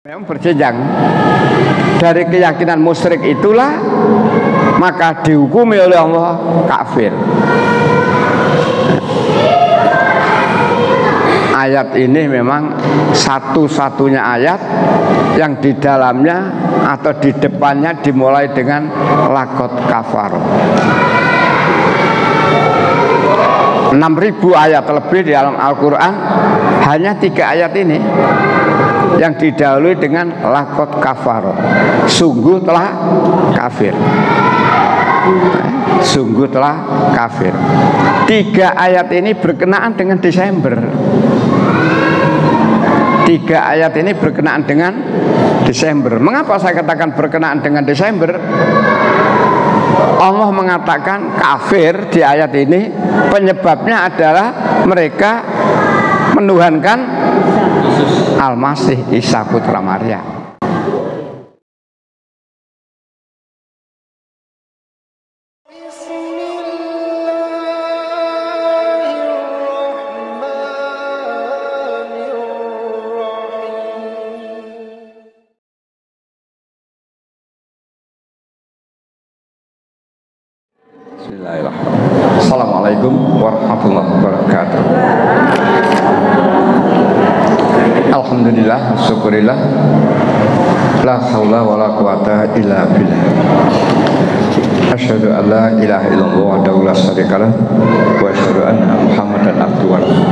Memang berjenjang. Dari keyakinan musyrik itulah maka dihukumi oleh Allah kafir. Ayat ini memang satu-satunya ayat yang di dalamnya atau di depannya dimulai dengan laqad kafaro. 6.000 ayat lebih di dalam Al-Quran, hanya 3 ayat ini yang didahului dengan laqad kafaro, sungguh telah kafir. Sungguh telah kafir. 3 ayat ini berkenaan dengan Desember. 3 ayat ini berkenaan dengan Desember. Mengapa saya katakan berkenaan dengan Desember? Allah mengatakan kafir di ayat ini, penyebabnya adalah mereka menuhankan Al-Masih Isa putra Maria. Bismillahirrahmanirrahim. Assalamualaikum warahmatullahi wabarakatuh. Alhamdulillah, syukurillah, la haula wa la quwata illa billah. Asyhadu an la ilaha illallah wahdahu la syarikalah wa asyhadu anna Muhammadan abduhu wa rasuluh.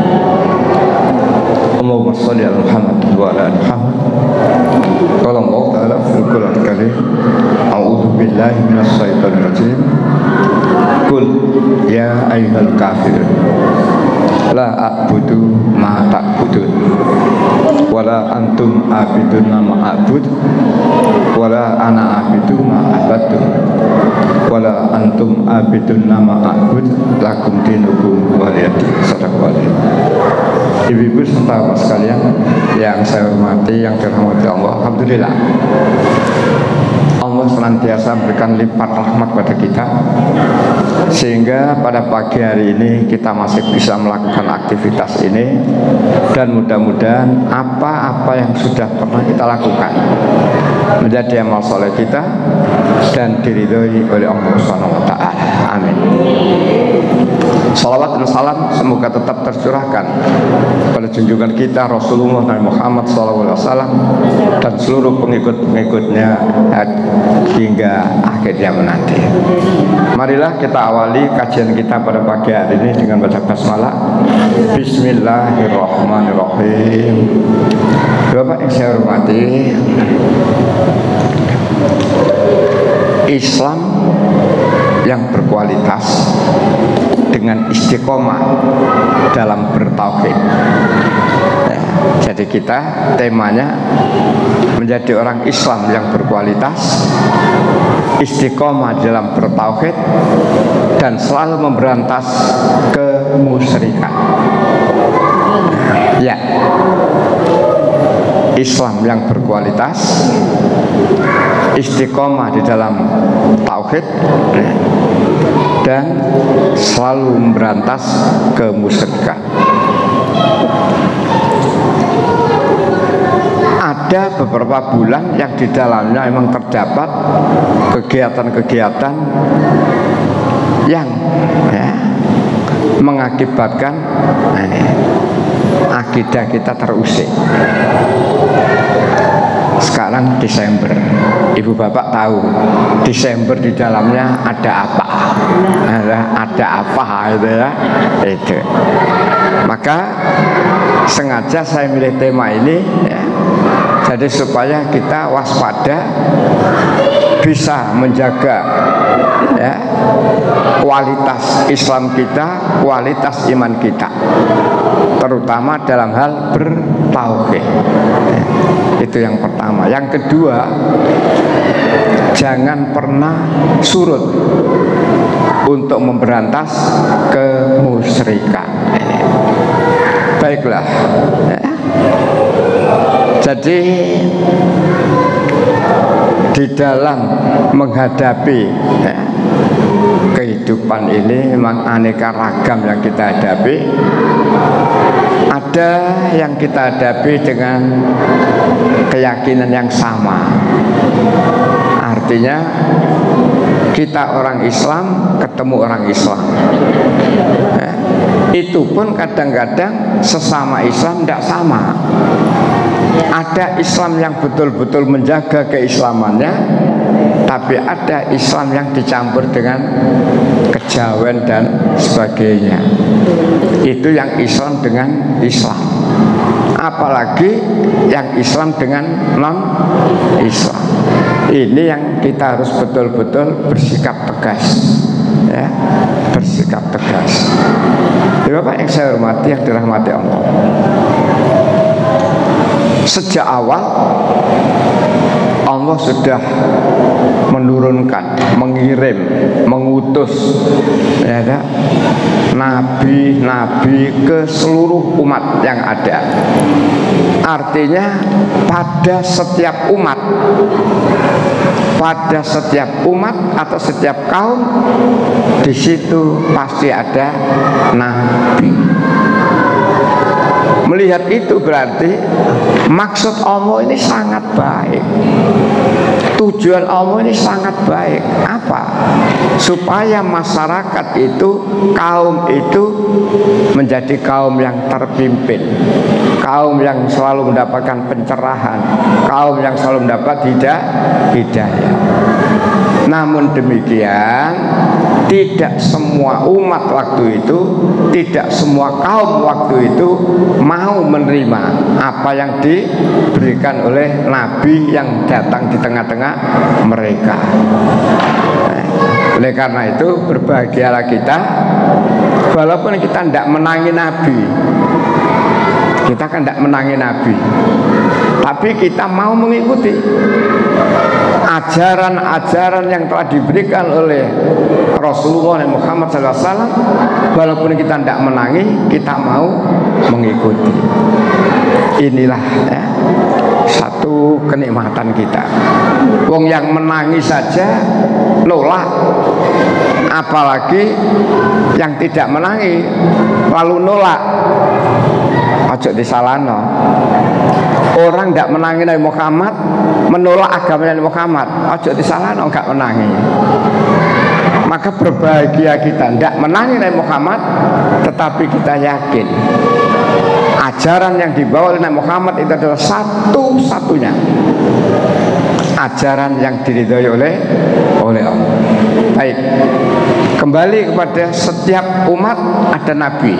Allahumma shalli ala Muhammad wa ala ali Muhammad. Qala Allah ta'ala fil Qur'anil Karim, a'udzu billahi minasy syaithanir rajim. Qul ya ayyuhal kafirun la a'budu ma ta'budun wala antum abidun ma a'bud wala ana abidu ma abadtum wala antum abidun ma a'bud lakum dinukum waliyadin. Sadaqallah. Ibu-ibu serta bapak sekalian yang saya hormati, yang dirahmati Allah, alhamdulillah Allah senantiasa memberikan lipat rahmat pada kita, sehingga pada pagi hari ini kita masih bisa melakukan aktivitas ini, dan mudah-mudahan apa-apa yang sudah pernah kita lakukan menjadi amal soleh kita dan diridhoi oleh Allah Subhanahu wa Ta'ala. Amin. Salawat dan salam semoga tetap tercurahkan pada junjungan kita Rasulullah Nabi Muhammad SAW dan seluruh pengikut-pengikutnya hingga akhir zaman nanti. Marilah kita awali kajian kita pada pagi hari ini dengan baca basmalah. Bismillahirrahmanirrahim. Bapak yang saya hormati, Islam yang berkualitas dengan istiqomah dalam bertauhid. Jadi kita temanya menjadi orang Islam yang berkualitas, istiqomah dalam bertauhid, dan selalu memberantas kemusyrikan. Ya, Islam yang berkualitas, istiqomah di dalam tauhid, dan selalu memberantas kemusyrikan. Ada beberapa bulan yang di dalamnya memang terdapat kegiatan-kegiatan yang mengakibatkan akidah kita terusik. Sekarang Desember, ibu bapak tahu Desember di dalamnya ada apa? Ada apa itu ya? Itu. Maka sengaja saya milih tema ini ya, jadi supaya kita waspada, bisa menjaga ya, kualitas Islam kita, kualitas iman kita, terutama dalam hal bertauhid. Itu yang pertama. Yang kedua, jangan pernah surut untuk memberantas kemusyrikan. Baiklah. Jadi di dalam menghadapi kehidupan ini memang aneka ragam yang kita hadapi. ada yang kita hadapi dengan keyakinan yang sama. Artinya kita orang Islam ketemu orang Islam. Itu pun kadang-kadang sesama Islam tidak sama. Ada Islam yang betul-betul menjaga keislamannya, tapi ada Islam yang dicampur dengan kejawen dan sebagainya. Itu yang Islam dengan Islam. Apalagi yang Islam dengan non-Islam. Ini yang kita harus betul-betul bersikap tegas, ya, bersikap tegas. Bapak yang saya hormati, yang dirahmati Allah, sejak awal Allah sudah menurunkan, mengirim, mengutus, ya, nabi-nabi ke seluruh umat yang ada. Artinya pada setiap umat atau setiap kaum, di situ pasti ada nabi. Melihat itu berarti maksud Allah ini sangat baik. Tujuan Allah ini sangat baik. Apa? Supaya masyarakat itu, kaum itu menjadi kaum yang terpimpin, kaum yang selalu mendapatkan pencerahan, kaum yang selalu mendapat hidayah. Namun demikian, tidak semua umat waktu itu, tidak semua kaum waktu itu mau menerima apa yang diberikan oleh Nabi yang datang di tengah-tengah mereka. Oleh karena itu berbahagialah kita, walaupun kita tidak menangi Nabi, kita kan tidak menangi Nabi, tapi kita mau mengikuti ajaran-ajaran yang telah diberikan oleh Rasulullah Muhammad SAW. Walaupun kita tidak menangi, kita mau mengikuti. Inilah, ya, satu kenikmatan kita. Wong yang menangi saja nolak, apalagi yang tidak menangi lalu nolak. Ojo disalahno. Orang tidak menangi Nabi Muhammad, menolak agama Nabi Muhammad, ojo disalahno, enggak menangi. Maka berbahagia kita tidak menangi Nabi Muhammad, tetapi kita yakin ajaran yang dibawa oleh Nabi Muhammad itu adalah satu-satunya ajaran yang diridhoi oleh Allah. Baik, kembali kepada setiap umat ada Nabi.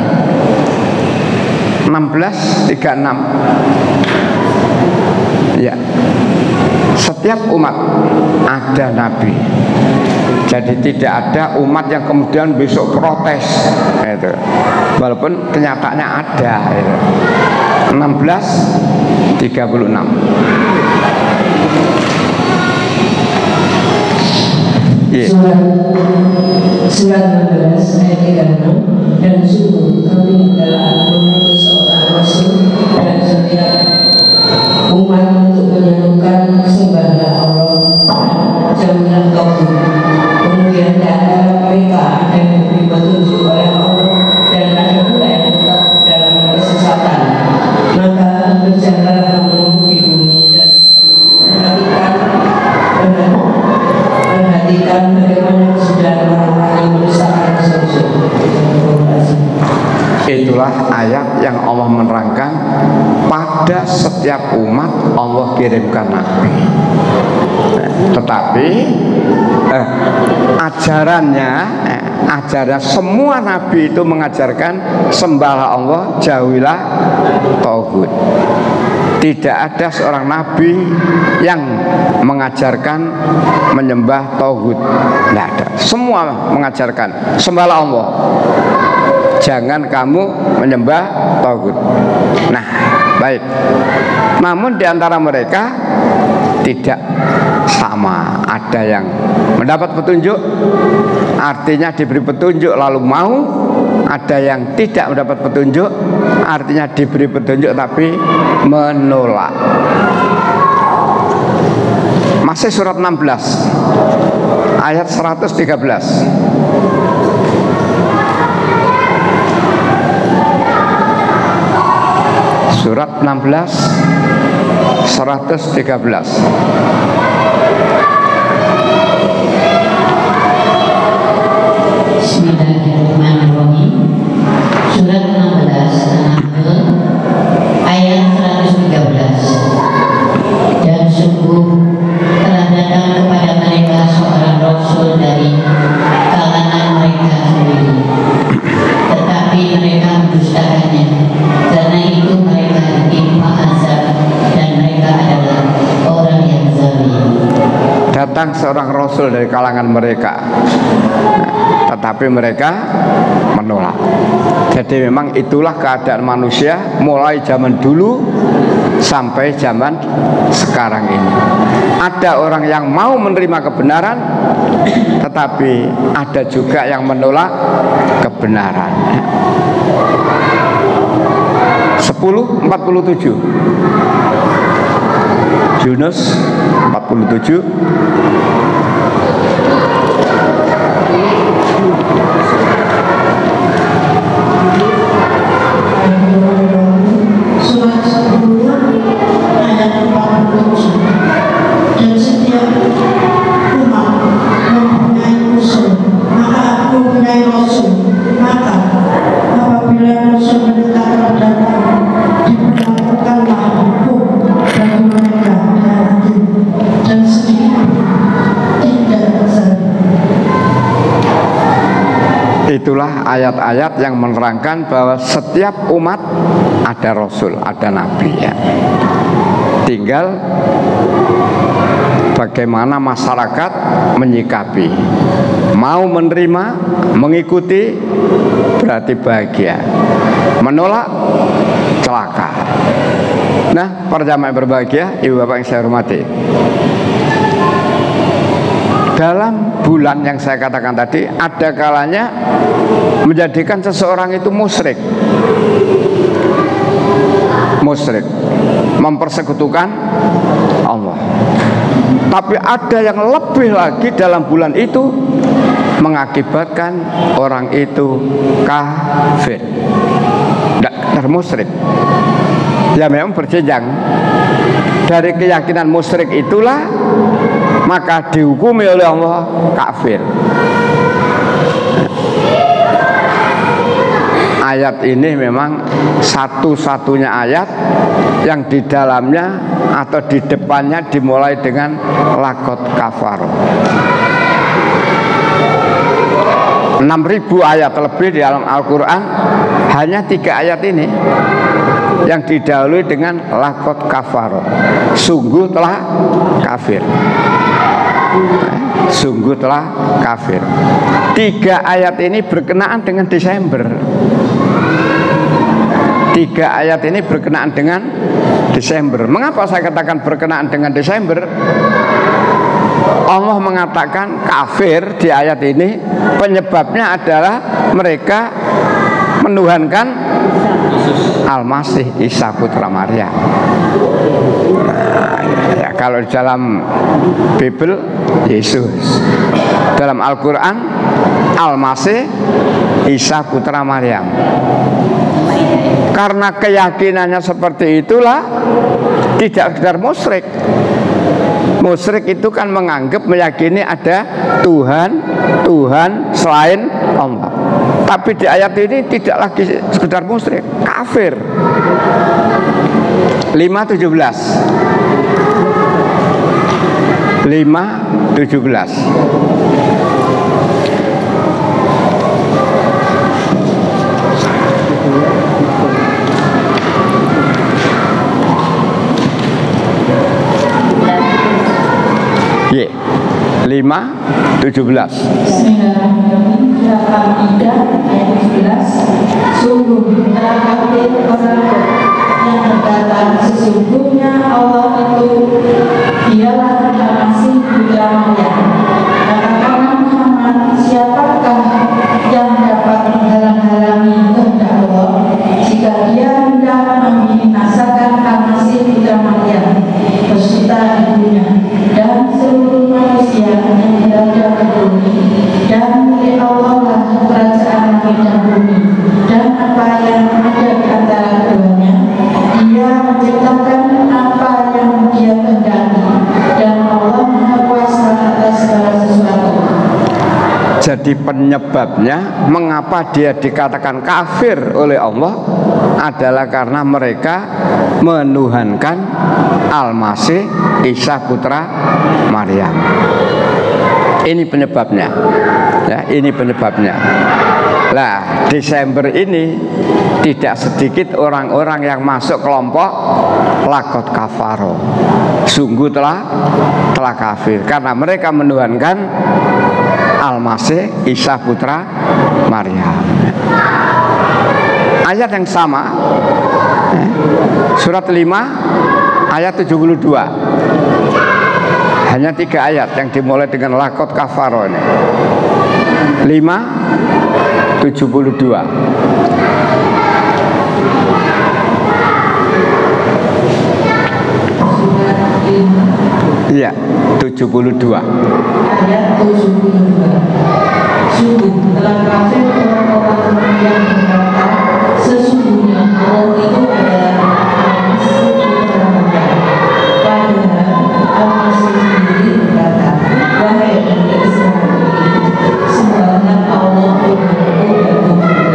1636, ya, setiap umat ada Nabi. Jadi tidak ada umat yang kemudian besok protes, itu. Walaupun kenyataannya ada, itu. 1636. Yeah. Surat 16 ayat 36. Dan sungguh kami telah mengutus seorang rasul dan setiap umat untuk menyerukan sembahlah Allah, jauhlah tauhid. Kemudian di antara mereka ada yang diberi petunjuk oleh Allah dan ada pula yang tetap dalam kesesatan. Maka berjalanlah kamu di bumi dan perhatikan bagaimana kesudahan orang-orang yang merusakan rasul. Itulah ayat yang Allah menerangkan pada setiap umat Allah kirimkan Nabi. Tetapi ajaran semua Nabi itu mengajarkan sembahlah Allah, jauhilah tauhid. Tidak ada seorang Nabi yang mengajarkan menyembah tauhid. Tidak ada. Semua mengajarkan sembahlah Allah, jangan kamu menyembah tauhid. Nah, baik. Namun di antara mereka tidak sama. Ada yang mendapat petunjuk, artinya diberi petunjuk lalu mau. Ada yang tidak mendapat petunjuk, artinya diberi petunjuk tapi menolak. Masih surat 16 ayat 113. Surat 16 113. Bismillahirrahmanirrahim. Surat 16 An-Nahl ayat 113. Dan sungguh telah datang kepada mereka seorang rasul dari kalangan mereka sendiri, tetapi mereka mendustakannya. Karena itu mereka ditimpa azab dan mereka adalah orang yang zalim. Datang seorang rasul dari kalangan mereka, tetapi mereka menolak. Jadi memang itulah keadaan manusia mulai zaman dulu sampai zaman sekarang ini. Ada orang yang mau menerima kebenaran, tetapi ada juga yang menolak kebenaran. 10:47 Yunus 47. Surat 10 ayat 47. Dan setiap umat mempunyai musuh, maka aku mempunyai rasul. Maka apabila rasul mendekat datang, diberlakukanlah hukum bagi mereka dengan adil dan sedikit tidak zalim. Itulah ayat-ayat yang menerangkan bahwa setiap umat ada rasul, ada nabi ya. Tinggal bagaimana masyarakat menyikapi. Mau menerima, mengikuti berarti bahagia. Menolak celaka. Nah, para jamaah yang berbahagia, ibu bapak yang saya hormati, dalam bulan yang saya katakan tadi, ada kalanya menjadikan seseorang itu musyrik. Musyrik, mempersekutukan Allah. Tapi ada yang lebih lagi dalam bulan itu mengakibatkan orang itu kafir, tidak musyrik. Ya memang berjenjang. Dari keyakinan musyrik itulah maka dihukumi oleh Allah kafir. Ayat ini memang satu-satunya ayat yang di dalamnya atau di depannya dimulai dengan laqad kafaro. 6.000 ayat lebih di dalam Al-Quran, hanya 3 ayat ini yang didahului dengan laqad kafaro, sungguh telah kafir. Sungguh telah kafir. 3 ayat ini berkenaan dengan Desember. 3 ayat ini berkenaan dengan Desember. Mengapa saya katakan berkenaan dengan Desember? Allah mengatakan kafir di ayat ini, penyebabnya adalah mereka menuhankan Al-Masih Isa putra Maryam. Nah, ya, kalau dalam Bible Yesus, dalam Al-Quran Al-Masih Isa putra Maryam. Karena keyakinannya seperti itulah tidak sekedar musyrik. Musyrik itu kan menganggap, meyakini ada Tuhan selain Allah. Tapi di ayat ini tidak lagi sekedar musyrik, kafir. 5:17. 5:17. Ye, 5:17. Bismillahirrahmanirrahim. Surat Al-Maidah ayat 17. Sungguh telah kafir orang yang berkata sesungguhnya Allah itu dialah Al-Masih putra Maryam. Katakanlah Muhammad, siapakah yang dapat menghalang-halangi kehendak Allah jika dia hendak membinasakan Al-Masih putra Maryam beserta ibunya dan seluruh manusia yang berada di bumi, dan milik Allah lah kerajaan langit dan bumi dan apa yang ada di antara keduanya. Jadi penyebabnya mengapa dia dikatakan kafir oleh Allah adalah karena mereka menuhankan Al-Masih Isa putra Maryam. Ini penyebabnya. Ya, ini penyebabnya. Lah, Desember ini tidak sedikit orang-orang yang masuk kelompok lakot kafaro. Sungguh telah kafir karena mereka menuhankan Al-Masih Isa putra Maryam. Ayat yang sama, surat 5 ayat 72. Hanya 3 ayat yang dimulai dengan lakot kafaro ini. 5:72. Iya, 72. Ayat 72. Sungguh telah kafir orang-orang yang berkata sesungguhnya Allah itu adalah Al-Masih putra Maryam. Padahal Al-Masih sendiri berkata, wahai Bani Israil, sembahlah Allah Tuhanku dan Tuhanmu.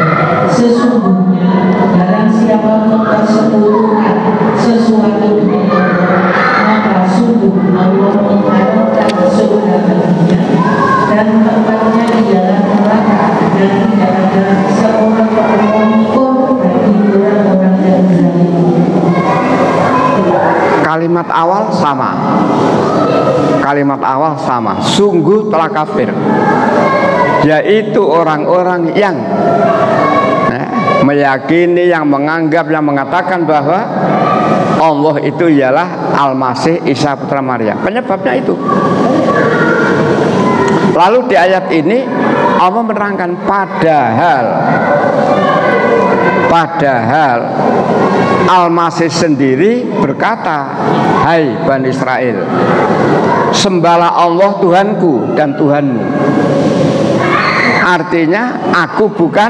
Sesungguhnya barang siapa mempersekutukan sesuatu dengan Allah, maka sungguh Allah mengharamkan surga baginya dan tempatnya di dalam neraka, dan tidak ada seorang pun bagi orang-orang yang zalim. Kalimat awal sama. Kalimat awal sama. Sungguh telah kafir. Yaitu orang-orang yang meyakini, yang menganggap, yang mengatakan bahwa Allah itu ialah Al-Masih Isa putra Maryam. Penyebabnya itu. Lalu di ayat ini Allah menerangkan padahal Al-Masih sendiri berkata, hai Bani Israel, sembahlah Allah Tuhanku dan Tuhanmu. Artinya aku bukan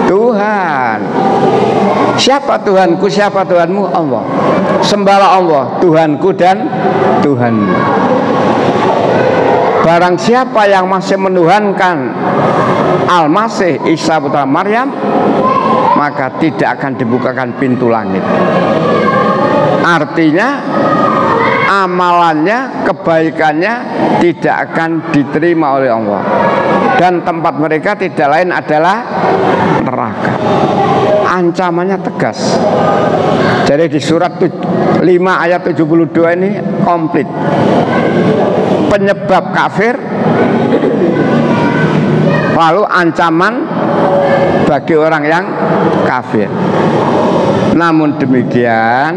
Tuhan. Siapa Tuhanku, siapa Tuhanmu? Allah. Sembahlah Allah Tuhanku dan Tuhanmu. Barang siapa yang masih menuhankan Al-Masih Isa putra Maryam, maka tidak akan dibukakan pintu langit. Artinya amalannya, kebaikannya tidak akan diterima oleh Allah, dan tempat mereka tidak lain adalah neraka. Ancamannya tegas. Jadi di surat 5 ayat 72 ini komplit. Penyebab kafir, lalu ancaman bagi orang yang kafir. Namun demikian,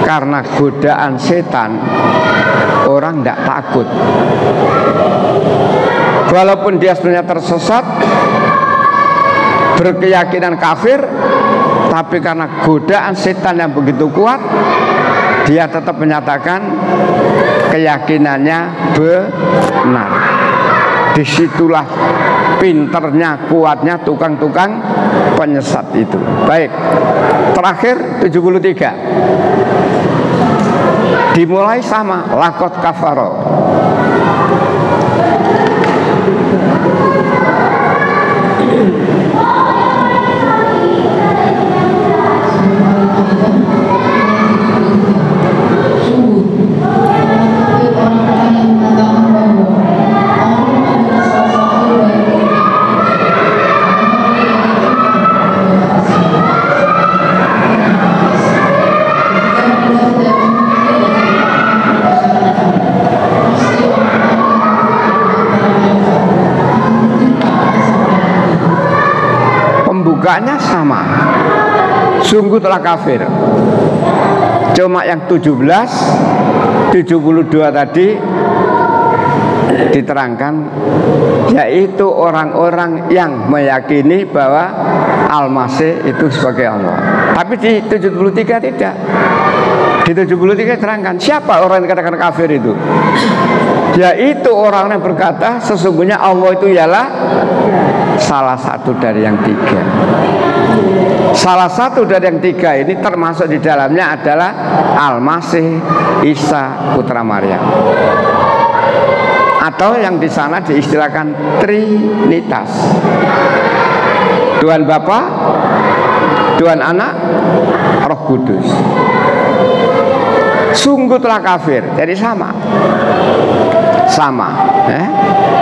karena godaan setan, orang tidak takut. Walaupun dia sebenarnya tersesat, berkeyakinan kafir, tapi karena godaan setan yang begitu kuat, dia tetap menyatakan keyakinannya benar. Disitulah pinternya, kuatnya tukang-tukang penyesat itu. Baik, terakhir 73. Dimulai sama lakot kafaro. Pembukanya sama. Sungguh telah kafir. Cuma yang 17, 72 tadi diterangkan, yaitu orang-orang yang meyakini bahwa Al-Masih itu sebagai Allah. Tapi di 73 tidak. Di 73 diterangkan siapa orang yang dikatakan kafir itu, yaitu orang yang berkata sesungguhnya Allah itu ialah salah satu dari yang 3. Salah satu dari yang 3 ini termasuk di dalamnya adalah Al-Masih Isa putra Maryam. atau yang di sana diistilahkan Trinitas. Tuhan Bapa, Tuhan Anak, Roh Kudus. Sungguh telah kafir. Jadi sama.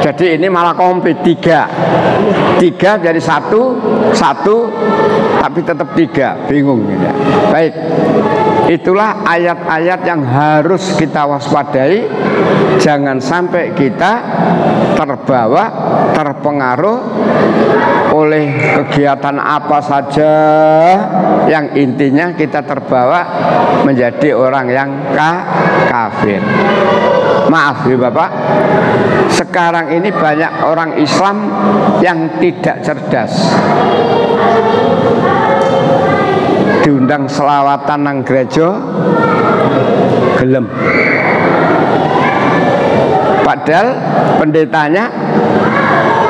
Jadi ini malah komplit, tiga jadi satu tapi tetap tiga, bingung gitu. Baik, itulah ayat-ayat yang harus kita waspadai. Jangan sampai kita terpengaruh oleh kegiatan apa saja yang intinya kita terbawa menjadi orang yang kafir. Maaf ya Bapak, sekarang ini banyak orang Islam yang tidak cerdas. Diundang selawatan nang gereja gelem. Padahal pendetanya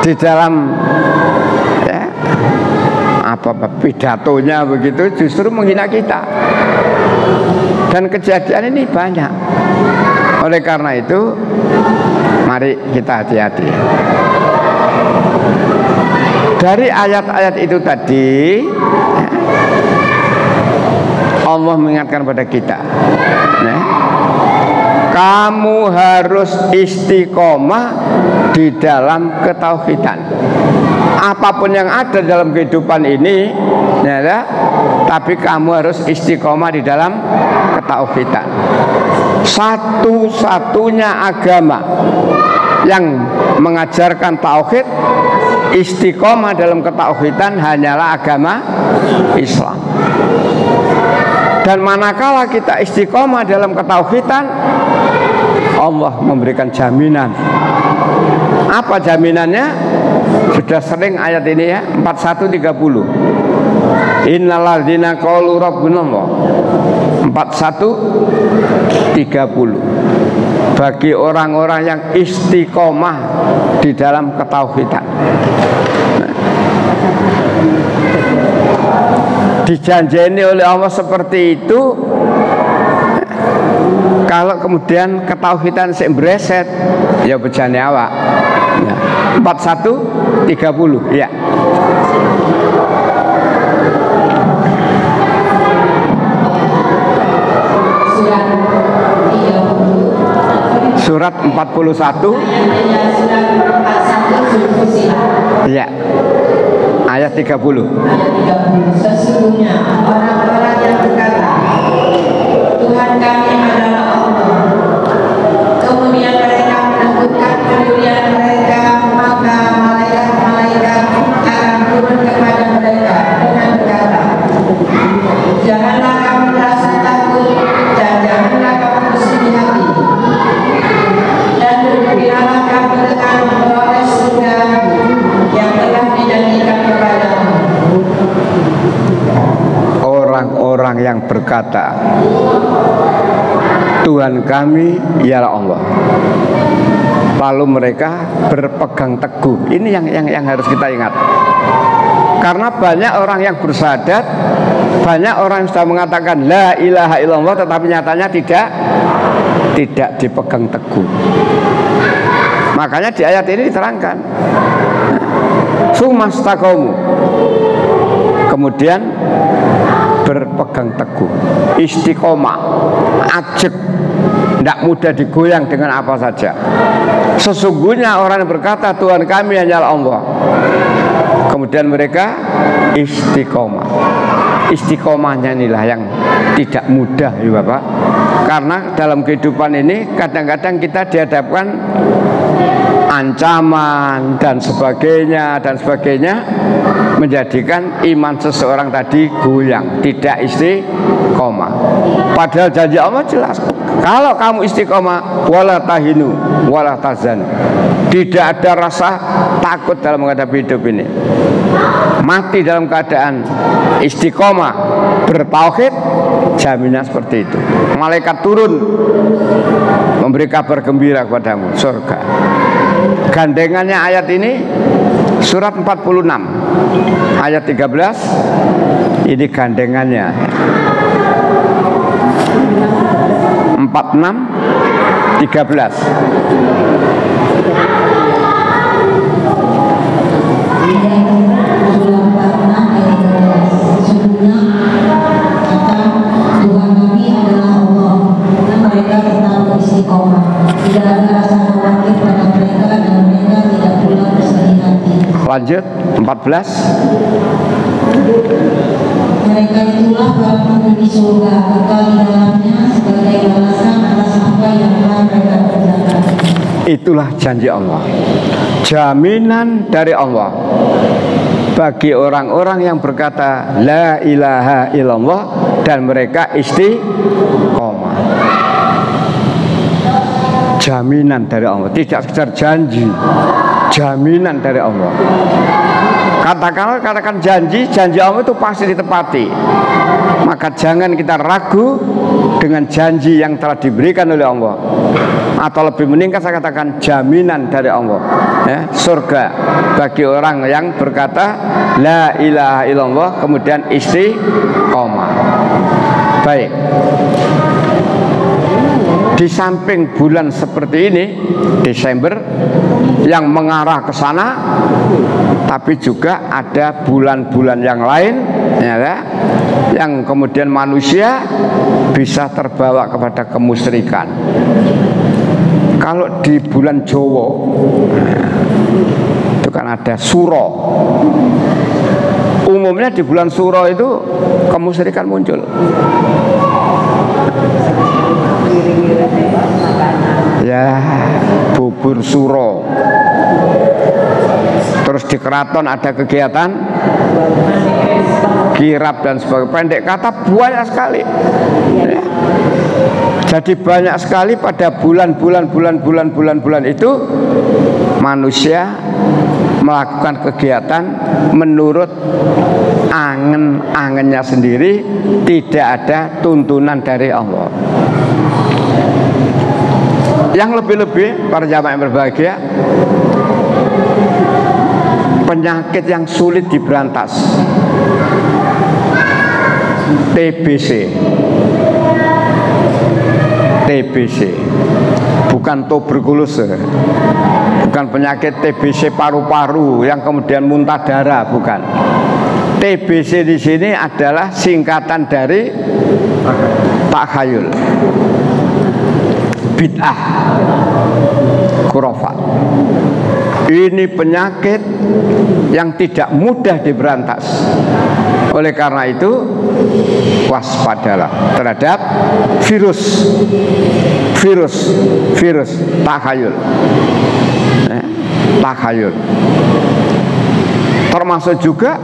di dalam pidatonya begitu justru menghina kita. Dan kejadian ini banyak. Oleh karena itu, mari kita hati-hati. Dari ayat-ayat itu tadi, Allah mengingatkan pada kita, kamu harus istiqomah di dalam ketauhidan. Apapun yang ada dalam kehidupan ini, tapi kamu harus istiqomah di dalam ketauhidan. Satu-satunya agama yang mengajarkan tauhid, istiqomah dalam ketauhidan hanyalah agama Islam. Dan manakala kita istiqomah dalam ketauhidan, Allah memberikan jaminan. Apa jaminannya? Sudah sering ayat ini ya, 41:30. Innalladzina qalu rabbunallah. 41:30. Bagi orang-orang yang istiqomah di dalam ketauhidan. Dijanjeni oleh Allah seperti itu. Kalau kemudian ketauhidan sing breset, ya bejane awak. 41:30 ya. Surat 41 ya, ayat 30. Sesungguhnya orang-orang yang berkata, Tuhan kami adalah Allah, kemudian mereka menentukan pendirian mereka, maka malaikat-malaikat akan turun kepada mereka dengan berkata, janganlah kamu merasa takut dan janganlah kamu bersedih hati, dan bergembiralah kamu dengan memperoleh surga yang telah dijanjikan kepadamu. Orang-orang yang berkata, Tuhan kami ialah Allah, lalu mereka berpegang teguh. Ini yang harus kita ingat. Karena banyak orang yang bersyahadat, banyak orang yang sudah mengatakan la ilaha illallah, tetapi nyatanya tidak dipegang teguh. Makanya di ayat ini diterangkan, sumastaqamu, kemudian berpegang teguh, istiqomah, ajek, tidak mudah digoyang dengan apa saja. Sesungguhnya orang yang berkata Tuhan kami hanyalah Allah, kemudian mereka istiqomah. Istiqomahnya inilah yang tidak mudah ya Bapak. Karena dalam kehidupan ini kadang-kadang kita dihadapkan ancaman dan sebagainya, menjadikan iman seseorang tadi goyang, tidak istiqomah. Padahal janji Allah jelas, kalau kamu istiqomah, wala tahinu wala tahzanu, tidak ada rasa takut dalam menghadapi hidup ini. Mati dalam keadaan istiqomah bertauhid, jaminan seperti itu. Malaikat turun memberi kabar gembira kepadamu, surga. Gandengannya ayat ini surat 46 ayat 13. Ini gandengannya 46 13. Tuhan kami adalah Allah dan mereka tetap beristiqomah. Tidak ada rasa khawatir pada mereka dan mereka tidak pula bersedih hati. Lanjut 14. Mereka itulah para penghuni surga, kekal di dalamnya sebagai balasan atas apa yang telah mereka kerjakan. Itulah janji Allah, jaminan dari Allah bagi orang-orang yang berkata la ilaha illallah dan mereka istiqomah. Jaminan dari Allah, tidak sekedar janji, jaminan dari Allah. Katakan janji Allah itu pasti ditepati. Maka jangan kita ragu dengan janji yang telah diberikan oleh Allah. Atau lebih meningkat saya katakan jaminan dari Allah, ya, surga bagi orang yang berkata la ilaha illallah kemudian istiqomah. Baik. Di samping bulan seperti ini, Desember, yang mengarah ke sana, tapi juga ada bulan-bulan yang lain, ya, yang kemudian manusia bisa terbawa kepada kemusyrikan. Kalau di bulan Jawa itu kan ada Suro. Umumnya di bulan Suro itu kemusyrikan muncul. Ya, bubur Suro. Terus di keraton ada kegiatan kirap dan sebagainya. Pendek kata banyak sekali, ya. Jadi banyak sekali pada bulan itu manusia melakukan kegiatan menurut angen-angennya sendiri, tidak ada tuntunan dari Allah. Yang lebih-lebih para jamaah yang berbahagia, penyakit yang sulit diberantas, TBC, bukan tuberkulose, bukan penyakit TBC paru-paru yang kemudian muntah darah, bukan. TBC di sini adalah singkatan dari takhayul, bid'ah, khurafat. Ini penyakit yang tidak mudah diberantas. Oleh karena itu, waspadalah terhadap virus takhayul, takhayul. Termasuk juga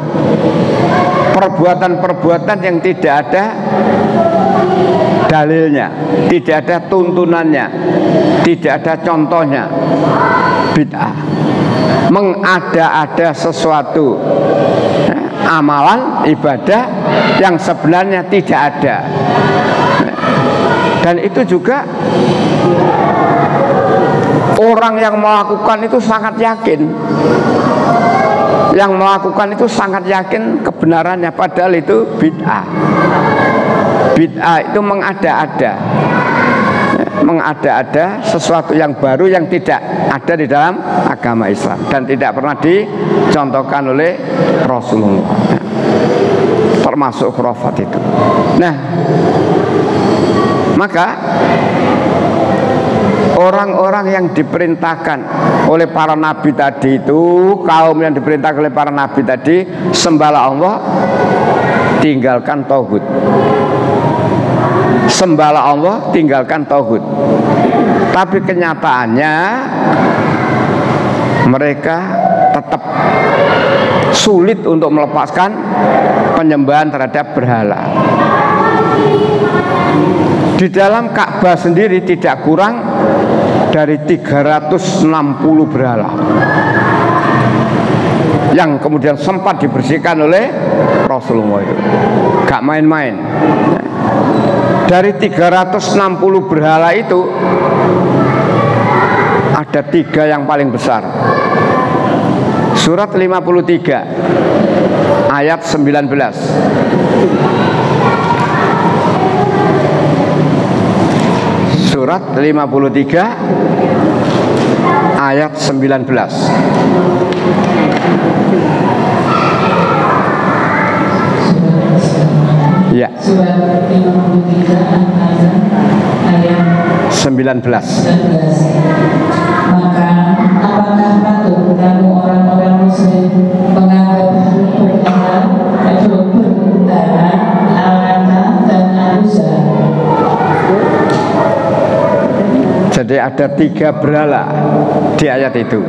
perbuatan-perbuatan yang tidak ada dalilnya, tidak ada tuntunannya, tidak ada contohnya, bid'ah. Mengada-ada sesuatu, amalan ibadah yang sebenarnya tidak ada. Dan itu juga orang yang melakukan itu sangat yakin. Yang melakukan itu sangat yakin kebenarannya, padahal itu bid'ah. Bid'ah itu mengada-ada, mengada-ada sesuatu yang baru yang tidak ada di dalam agama Islam dan tidak pernah dicontohkan oleh Rasulullah, termasuk khurafat itu. Nah, maka orang-orang yang diperintahkan oleh para nabi tadi itu, kaum yang diperintahkan oleh para nabi tadi, sembahlah Allah, tinggalkan tauhid. Sembahlah Allah, tinggalkan tauhid. Tapi kenyataannya mereka tetap sulit untuk melepaskan penyembahan terhadap berhala. Di dalam Ka'bah sendiri tidak kurang dari 360 berhala yang kemudian sempat dibersihkan oleh Rasulullah itu. Gak main-main. Dari 360 berhala itu ada 3 yang paling besar. Surat 53 ayat 19. surat 53 ayat 19. Ya. Surat 53 ayat 19. Maka apakah patut kamu orang-orang muslim menganggap berhala atau berhala Al-Lata dan Al-Uzza? Jadi ada 3 berhala di ayat itu.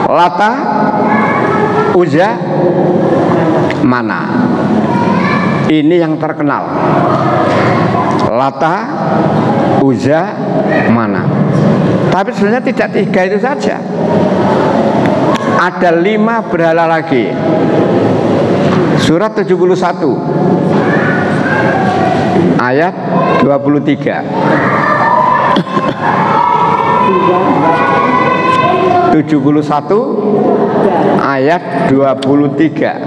Lata, Uzza, Mana. Ini yang terkenal. Lata, Uzza, Mana. Tapi sebenarnya tidak 3 itu saja. Ada 5 berhala lagi. Surat 71 ayat 23. 71 ayat 23.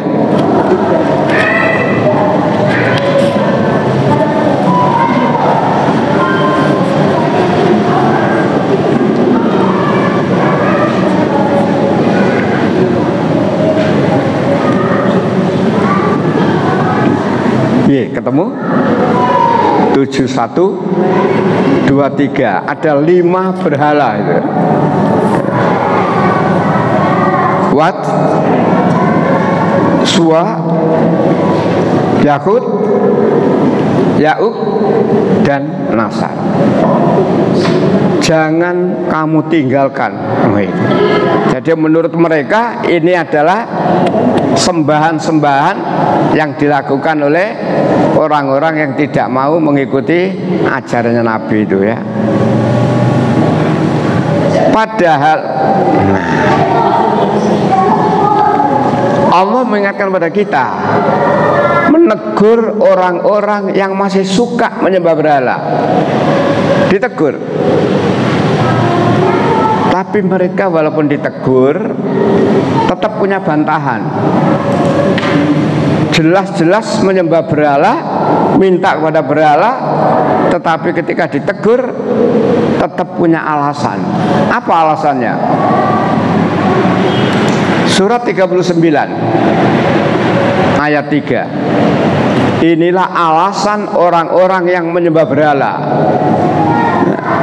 Ye, ketemu? 71 23. Ada 5 berhala itu. Wat, Suwa, Yahud, Ya'uk, dan Nasar. Jangan kamu tinggalkan. Jadi menurut mereka ini adalah sembahan-sembahan yang dilakukan oleh orang-orang yang tidak mau mengikuti ajarannya Nabi itu ya. Padahal Allah mengingatkan pada kita, menegur orang-orang yang masih suka menyembah berhala. Ditegur. Tapi mereka walaupun ditegur tetap punya bantahan. Jelas-jelas menyembah berhala, minta kepada berhala, tetapi ketika ditegur tetap punya alasan. Apa alasannya? Surat 39 ayat 3. Inilah alasan orang-orang yang menyembah berhala.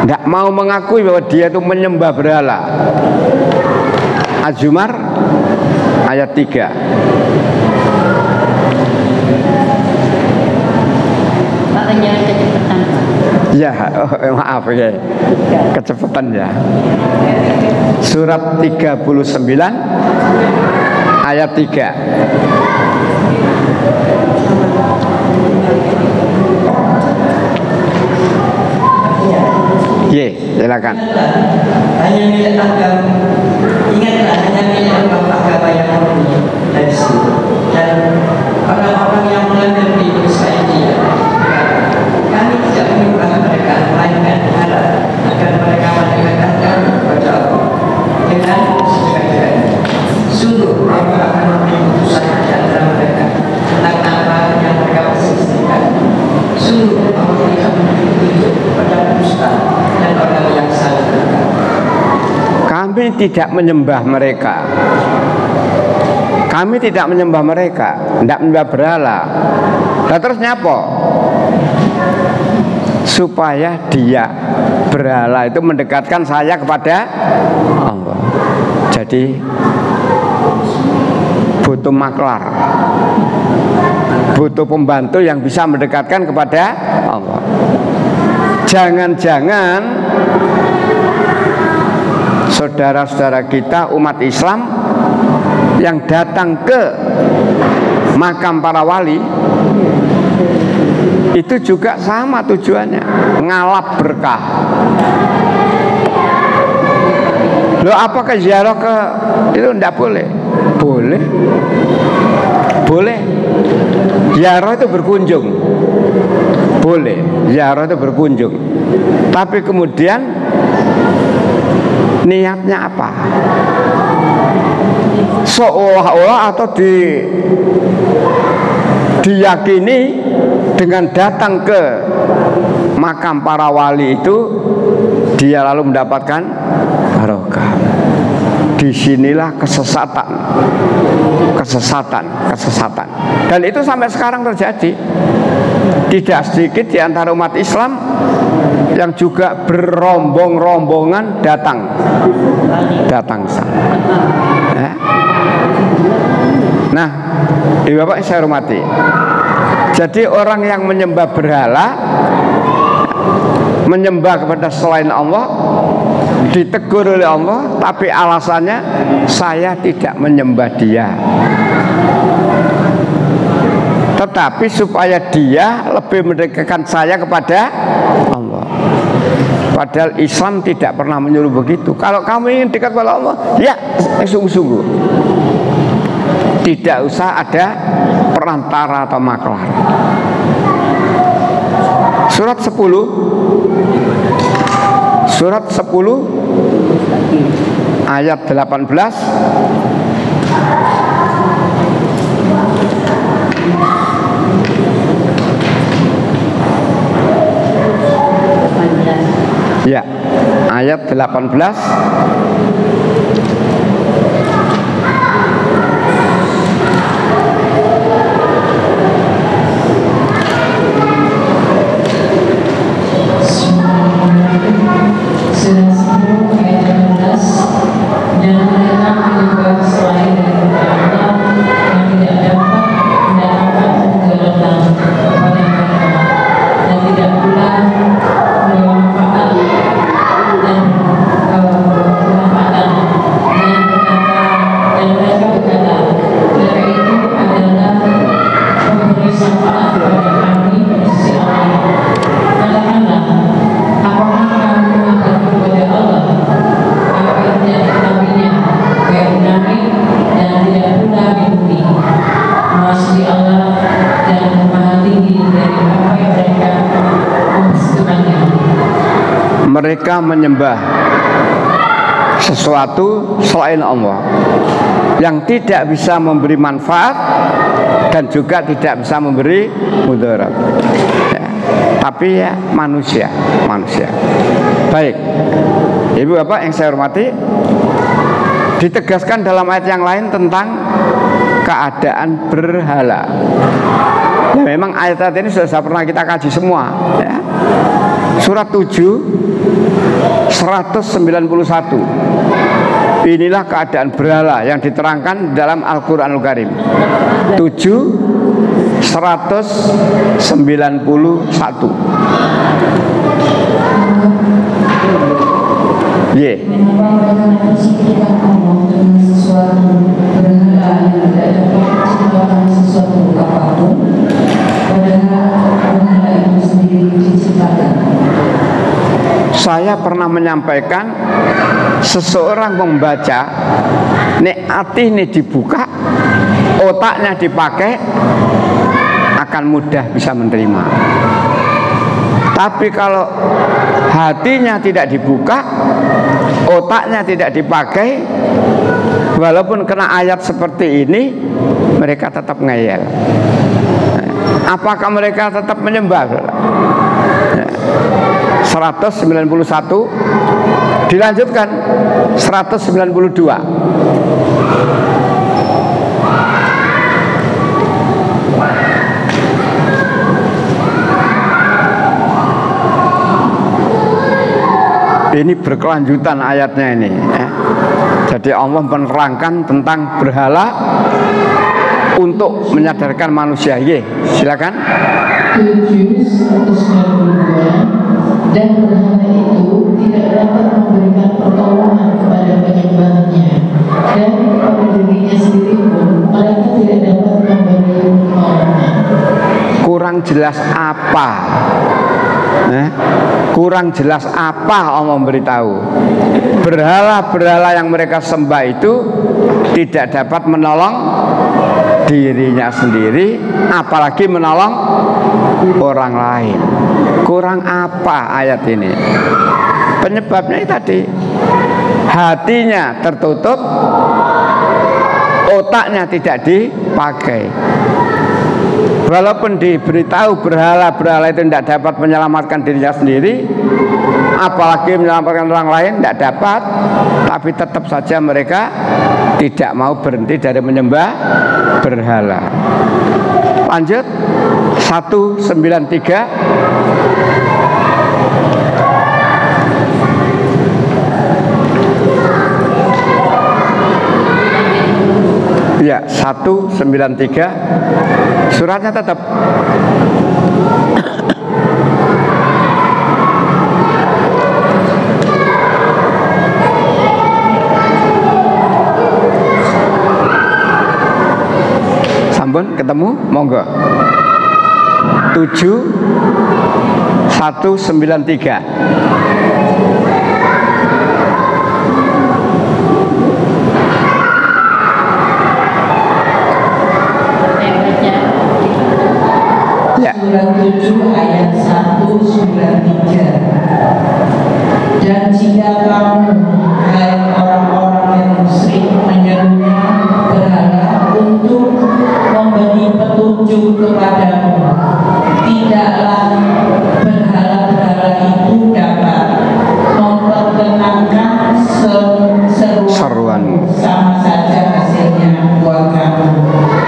Tidak mau mengakui bahwa dia itu menyembah berhala. Az-Zumar ayat 3. Pak, jangan kecepatan, Pak. Ya, maaf ya, kecepatan ya. Surat 39 ayat 3. Ye, silakan. Hanya milik agama. Ingatlah, hanya milik agama yang murni dari sini. Dan orang-orang yang melanggar di Israel dia. Kami tidak menyembah mereka, melainkan harap agar mereka mendekatkan kami kepada Allah dengan sedekat-dekatnya. Sungguh Allah akan memberi putusan di antara mereka tentang apa yang mereka persisihkan. Sungguh Allah tidak memberi petunjuk kepada dusta dan orang yang salah berkata. Kami tidak menyembah mereka. Kami tidak menyembah mereka, tidak menyembah berhala. Nah, terus nyapa? Supaya dia berhala itu mendekatkan saya kepada Allah. Jadi butuh maklar, butuh pembantu yang bisa mendekatkan kepada Allah. Jangan-jangan saudara-saudara kita umat Islam yang datang ke makam para wali itu juga sama tujuannya, ngalap berkah. Loh, apakah ziarah ke itu tidak boleh? Boleh. Boleh. Ziarah itu berkunjung. Boleh. Ziarah itu berkunjung. Tapi kemudian niatnya apa? Seolah-olah atau diyakini dengan datang ke makam para wali itu, dia lalu mendapatkan barokah. Disinilah kesesatan. Dan itu sampai sekarang terjadi. Tidak sedikit di antara umat Islam yang juga berombong-rombongan datang sana. Nah, ibu bapak yang saya hormati, jadi orang yang menyembah berhala, menyembah kepada selain Allah, ditegur oleh Allah, tapi alasannya saya tidak menyembah dia, tetapi supaya dia lebih mendekatkan saya kepada Allah. Padahal Islam tidak pernah menyuruh begitu. Kalau kamu ingin dekat kepada Allah, ya sungguh-sungguh, tidak usah ada perantara atau maklar. Surat 10 ayat 18. Ya, ayat 18. Mereka menyembah sesuatu selain Allah yang tidak bisa memberi manfaat dan juga tidak bisa memberi mudarat, ya. Tapi ya manusia. Baik, ibu bapak yang saya hormati, ditegaskan dalam ayat yang lain tentang keadaan berhala. Ya, memang ayat-ayat ini sudah pernah kita kaji semua, ya. Surat 7 191. Inilah keadaan berhala yang diterangkan dalam Al-Qur'anul Karim. 7 191. Ye. Mengapa mereka mempersekutukan Allah dengan sesuatu berhala yang tidak dapat menciptakan sesuatu apapun, padahal berhala itu sendiri diciptakan. Saya pernah menyampaikan, seseorang membaca, nek hati ini dibuka, otaknya dipakai, akan mudah bisa menerima. Tapi kalau hatinya tidak dibuka, otaknya tidak dipakai, walaupun kena ayat seperti ini, mereka tetap ngeyel. Apakah mereka tetap menyembah? 191 dilanjutkan 192. Ini berkelanjutan ayatnya ini, ya. Jadi Allah menerangkan tentang berhala untuk menyadarkan manusia. Ye, silakan. 792. Dan berhala itu tidak dapat memberikan pertolongan kepada penyembahnya, dan kepada dirinya sendiri pun mereka tidak dapat memberi pertolongan. Kurang jelas apa? Kurang jelas apa Allah memberitahu? Berhala-berhala yang mereka sembah itu tidak dapat menolong dirinya sendiri, apalagi menolong orang lain. Kurang apa ayat ini? Penyebabnya tadi, hatinya tertutup, otaknya tidak dipakai. Walaupun diberitahu berhala-berhala itu tidak dapat menyelamatkan dirinya sendiri, apalagi menyelamatkan orang lain, tidak dapat. Tapi tetap saja mereka tidak mau berhenti dari menyembah berhala. Lanjut 193. Ya, 193. Suratnya tetap sampun ketemu, monggo. 7193. Surat 7 ayat 193. Dan jika kamu, hai orang-orang yang musyrik, menyerunya berhala untuk memberi petunjuk kepadamu, tidaklah berhala-berhala itu dapat memperkenankan seruanmu, sama saja hasilnya buat kamu.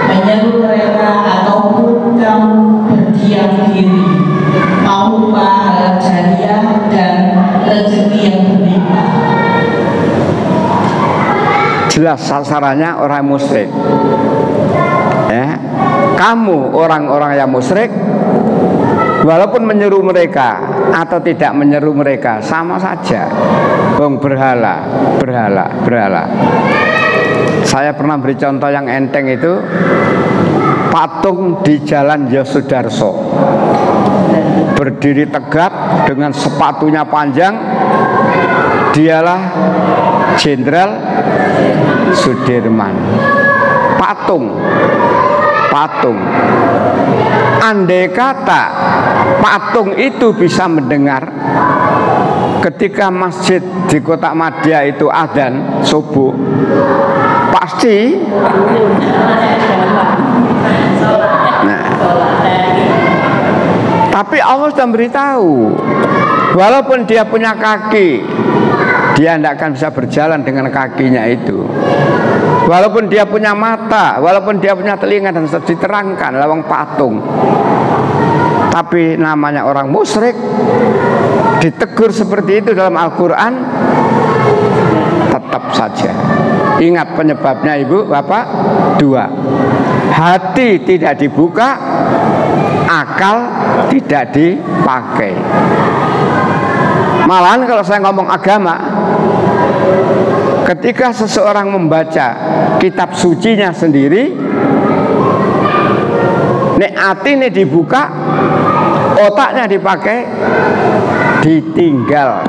Menyeru mereka ataupun kamu berdiam diri, mau pahala jariah dan rezeki yang berlimpah. Jelas sasarannya orang musyrik. Ya, kamu orang-orang yang musyrik, walaupun menyeru mereka atau tidak menyeru mereka sama saja. Bong berhala. Saya pernah beri contoh yang enteng itu, patung di Jalan Yosudarso, berdiri tegap dengan sepatunya panjang, dialah Jenderal Sudirman. Patung. Andai kata patung itu bisa mendengar ketika masjid di Kota Madia itu adzan subuh, pasti. Nah, tapi Allah sudah beritahu, walaupun dia punya kaki, dia tidak akan bisa berjalan dengan kakinya itu. Walaupun dia punya mata, walaupun dia punya telinga dan diterangkan lawang patung, tapi namanya orang musyrik, ditegur seperti itu dalam Al-Quran, tetap saja. Ingat penyebabnya ibu, bapak, 2. Hati tidak dibuka, akal tidak dipakai. Malahan kalau saya ngomong agama, ketika seseorang membaca kitab sucinya sendiri, nek atine dibuka, otaknya dipakai, ditinggal.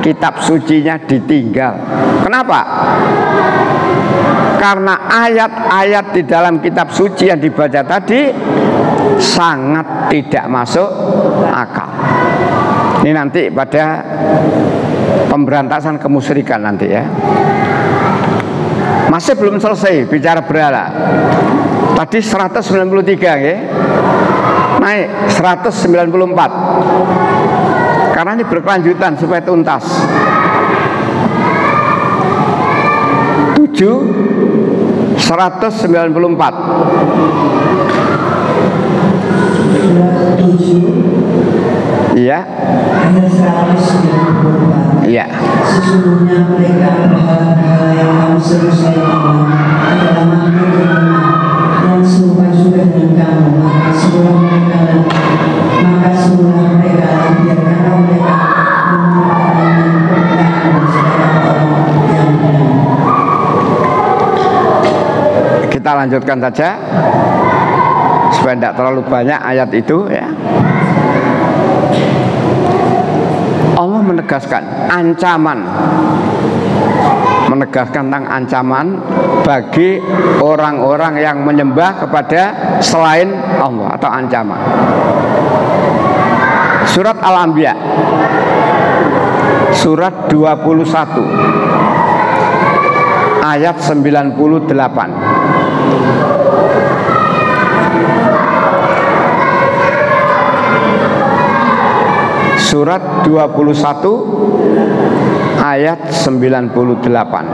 Kitab sucinya ditinggal. Kenapa? Karena ayat-ayat di dalam kitab suci yang dibaca tadi sangat tidak masuk akal. Ini nanti pada pemberantasan kemusyrikan nanti ya. Masih belum selesai bicara berhala. Tadi 193 ya. Naik 194. Karena ini berkelanjutan supaya tuntas. 7 194. Iya. Ayat 194. Iya. Sesungguhnya mereka berhala-berhala yang kamu seru selain Allah adalah makhluk yang lemah yang serupa juga dengan kamu, maka serulah mereka biarkanlah mereka menyembah orang yang benar. Kita lanjutkan saja supaya tidak terlalu banyak ayat itu ya. Allah menegaskan ancaman, menegaskan tentang ancaman bagi orang-orang yang menyembah kepada selain Allah, atau ancaman. Surat Al-Anbiya surat 21 ayat 98. Surat 21 ayat 98.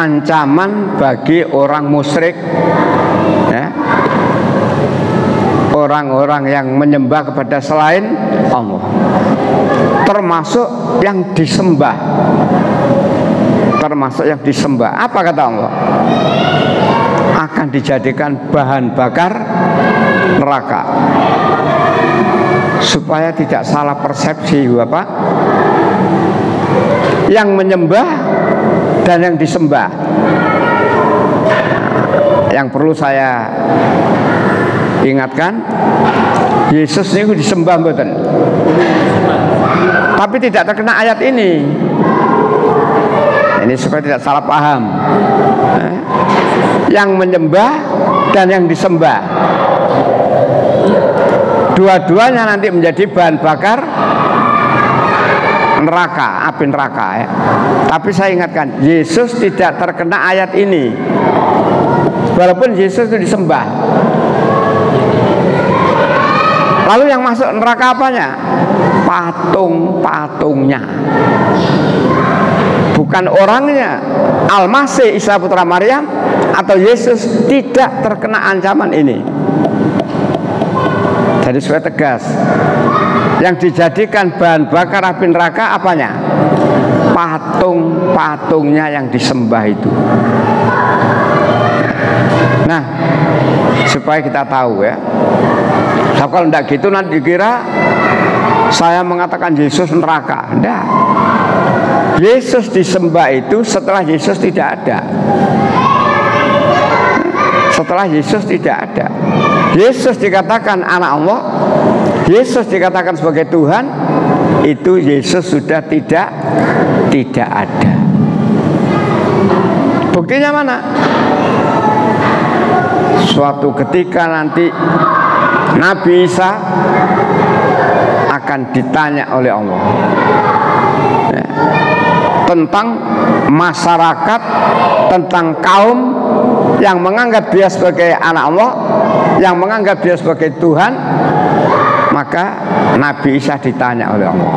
Ancaman bagi orang musyrik, ya, orang-orang yang menyembah kepada selain Allah, termasuk yang disembah. Termasuk yang disembah. Apa kata Allah? Akan dijadikan bahan bakar neraka. Supaya tidak salah persepsi, Bapak. Yang menyembah dan yang disembah. Yang perlu saya ingatkan, Yesus ini disembah mboten, tapi tidak terkena ayat ini. Ini supaya tidak salah paham. Yang menyembah dan yang disembah, dua-duanya nanti menjadi bahan bakar neraka, api neraka, ya. Tapi saya ingatkan, Yesus tidak terkena ayat ini, walaupun Yesus itu disembah. Lalu yang masuk neraka apanya? Patung-patungnya, bukan orangnya. Al-Masih Isa putra Maryam atau Yesus tidak terkena ancaman ini. Jadi supaya tegas, yang dijadikan bahan bakar api neraka apanya? Patung-patungnya yang disembah itu. Nah, supaya kita tahu, ya. So, kalau tidak gitu nanti dikira saya mengatakan Yesus neraka. Tidak. Yesus disembah itu setelah Yesus tidak ada. Setelah Yesus tidak ada. Yesus dikatakan anak Allah, Yesus dikatakan sebagai Tuhan, itu Yesus sudah tidak ada. Buktinya mana? Suatu ketika nanti Nabi Isa akan ditanya oleh Allah, ya, tentang masyarakat, tentang kaum yang menganggap dia sebagai anak Allah, yang menganggap dia sebagai Tuhan. Maka Nabi Isa ditanya oleh Allah.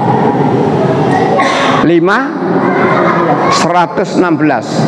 5:116.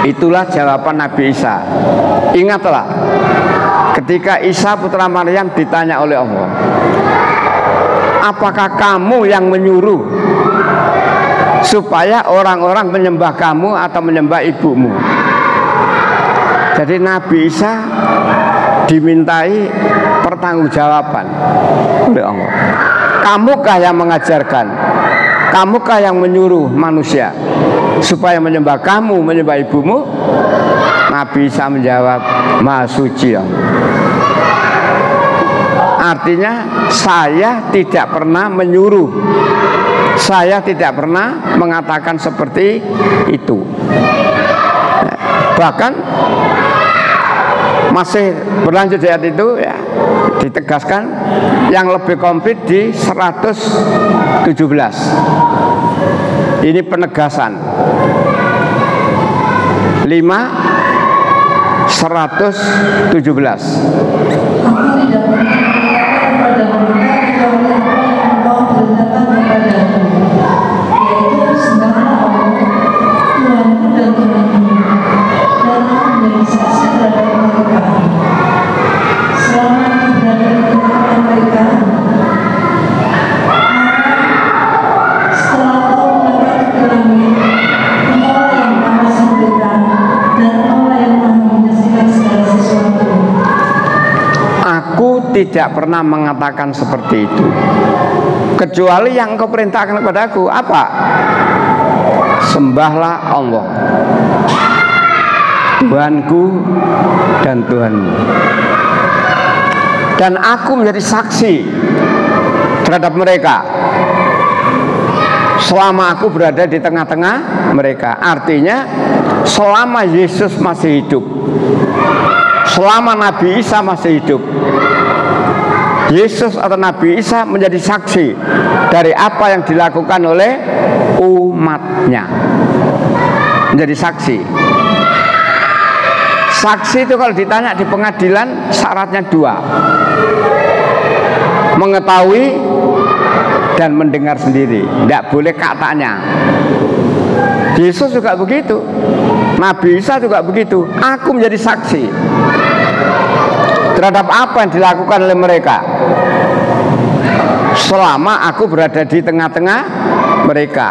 Itulah jawaban Nabi Isa. Ingatlah, ketika Isa putra Maryam ditanya oleh Allah, apakah kamu yang menyuruh supaya orang-orang menyembah kamu atau menyembah ibumu? Jadi Nabi Isa dimintai pertanggungjawaban oleh Allah. Kamukah yang mengajarkan? Kamukah yang menyuruh manusia supaya menyembah kamu, menyembah ibumu? Nabi Isa menjawab, Maha Suci Allah. Artinya saya tidak pernah menyuruh, saya tidak pernah mengatakan seperti itu. Bahkan masih berlanjut di ayat itu, ya, ditegaskan yang lebih komplit di 117. Ini penegasan. 5:117. Aku tidak pernah mengatakan kepada mereka yang engkau perintahkan kepadaku, yaitu tidak pernah mengatakan seperti itu, kecuali yang Engkau perintahkan kepadaku. Apa? Sembahlah Allah, Tuhanku dan Tuhanmu. Dan aku menjadi saksi terhadap mereka selama aku berada di tengah-tengah mereka. Artinya selama Yesus masih hidup, selama Nabi Isa masih hidup, Yesus atau Nabi Isa menjadi saksi dari apa yang dilakukan oleh umatnya. Menjadi saksi. Saksi itu kalau ditanya di pengadilan syaratnya dua: mengetahui dan mendengar sendiri. Tidak boleh katanya. Yesus juga begitu, Nabi Isa juga begitu. Aku menjadi saksi terhadap apa yang dilakukan oleh mereka selama aku berada di tengah-tengah mereka.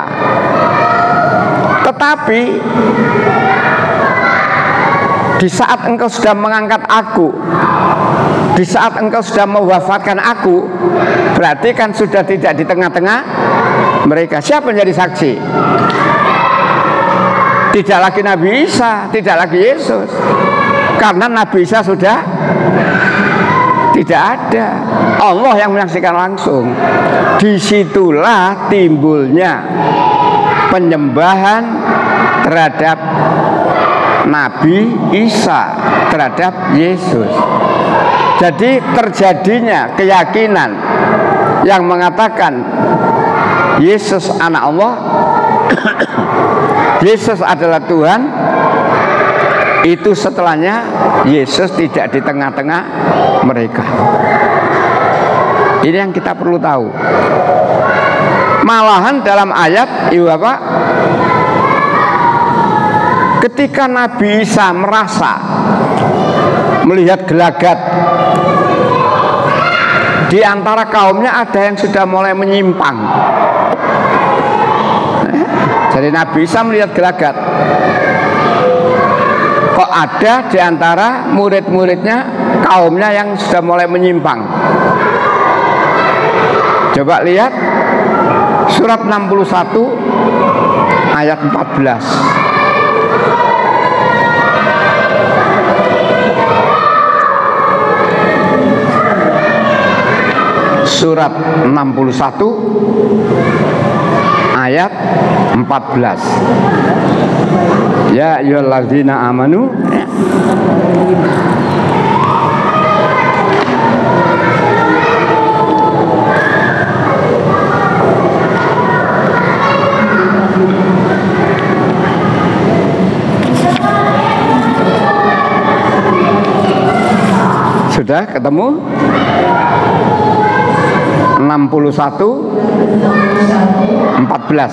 Tetapi di saat Engkau sudah mengangkat aku, di saat Engkau sudah mewafatkan aku, berarti kan sudah tidak di tengah-tengah mereka. Siapa yang jadi saksi? Tidak lagi Nabi Isa, tidak lagi Yesus, karena Nabi Isa sudah tidak ada. Allah yang menyaksikan langsung. Disitulah timbulnya penyembahan terhadap Nabi Isa, terhadap Yesus. Jadi terjadinya keyakinan yang mengatakan Yesus anak Allah, Yesus adalah Tuhan, itu setelahnya Yesus tidak di tengah-tengah mereka. Ini yang kita perlu tahu. Malahan dalam ayat ibu Bapak, ketika Nabi Isa merasa melihat gelagat di antara kaumnya ada yang sudah mulai menyimpang. Jadi Nabi Isa melihat gelagat, kok ada di antara murid-muridnya, kaumnya yang sudah mulai menyimpang. Coba lihat surat 61 ayat 14. Surat 61 ayat 14. Ya ayyuhalladzina amanu. Sudah ketemu? 61 14.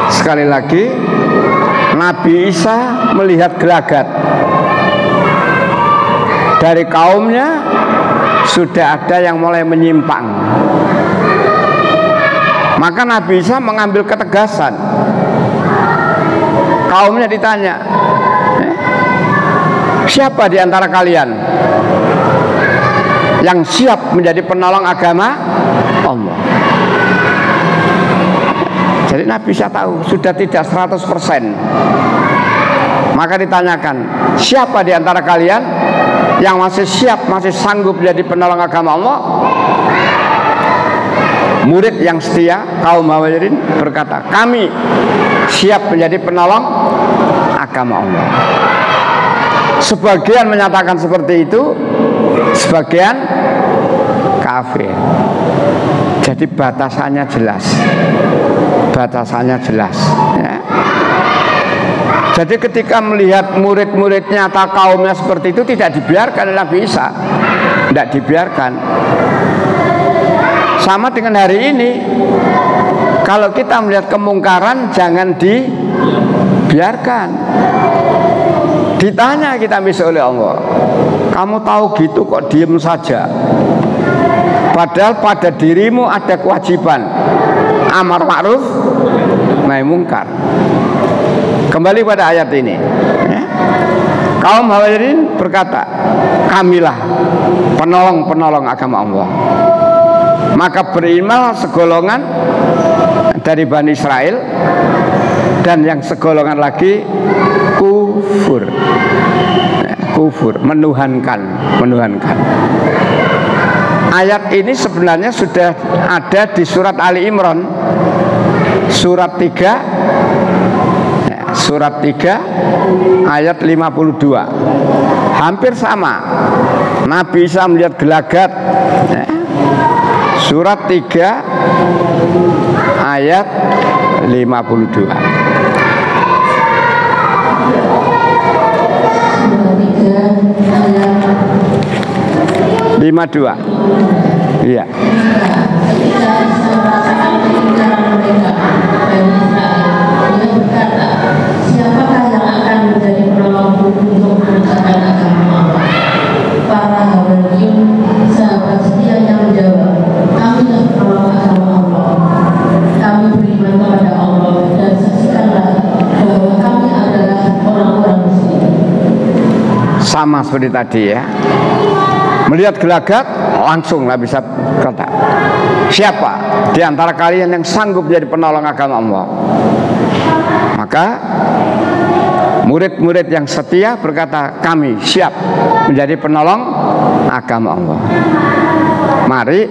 Sekali lagi, Nabi Isa melihat gelagat dari kaumnya, sudah ada yang mulai menyimpang. Maka Nabi Isa mengambil ketegasan. Kaumnya ditanya, siapa di antara kalian yang siap menjadi penolong agama Allah? Jadi Nabi Isa tahu sudah tidak 100%. Maka ditanyakan, siapa di antara kalian yang masih siap, masih sanggup menjadi penolong agama Allah? Murid yang setia kaum Hawarizin berkata, kami siap menjadi penolong agama Allah. Sebagian menyatakan seperti itu, sebagian kafir. Jadi batasannya jelas, batasannya jelas ya. Jadi ketika melihat murid-muridnya atau kaumnya seperti itu, tidak dibiarkan oleh Nabi Isa, tidak dibiarkan. Sama dengan hari ini, kalau kita melihat kemungkaran jangan dibiarkan. Ditanya kita besok oleh Allah, kamu tahu gitu kok diem saja? Padahal pada dirimu ada kewajiban amar ma'ruf nahi mungkar. Kembali pada ayat ini ya. Kaum Hawarizin berkata, kamilah penolong-penolong agama Allah. Maka beriman segolongan dari Bani Israel, dan yang segolongan lagi kufur ya, kufur, menuhankan. Ayat ini sebenarnya sudah ada di surat Ali Imran surat 3 ya, surat 3 ayat 52. Hampir sama. Nabi Isa melihat gelagat ya. Surat 3 ayat 52. 52. Iya. Ketika Isa merasakan keingkaran mereka, Bani Israel, dia berkata, siapakah yang akan menjadi penolongku untuk menegakkan agama Allah? Para Hawariyun, sahabat setianya menjawab, kamilah penolong agama Allah. Kami beriman kepada Allah dan saksikanlah bahwa kami adalah orang-orang muslim. Sama seperti tadi ya. Melihat gelagat, langsung Nabi bisa kata, siapa di antara kalian yang sanggup jadi penolong agama Allah? Maka murid-murid yang setia berkata, kami siap menjadi penolong agama Allah. Mari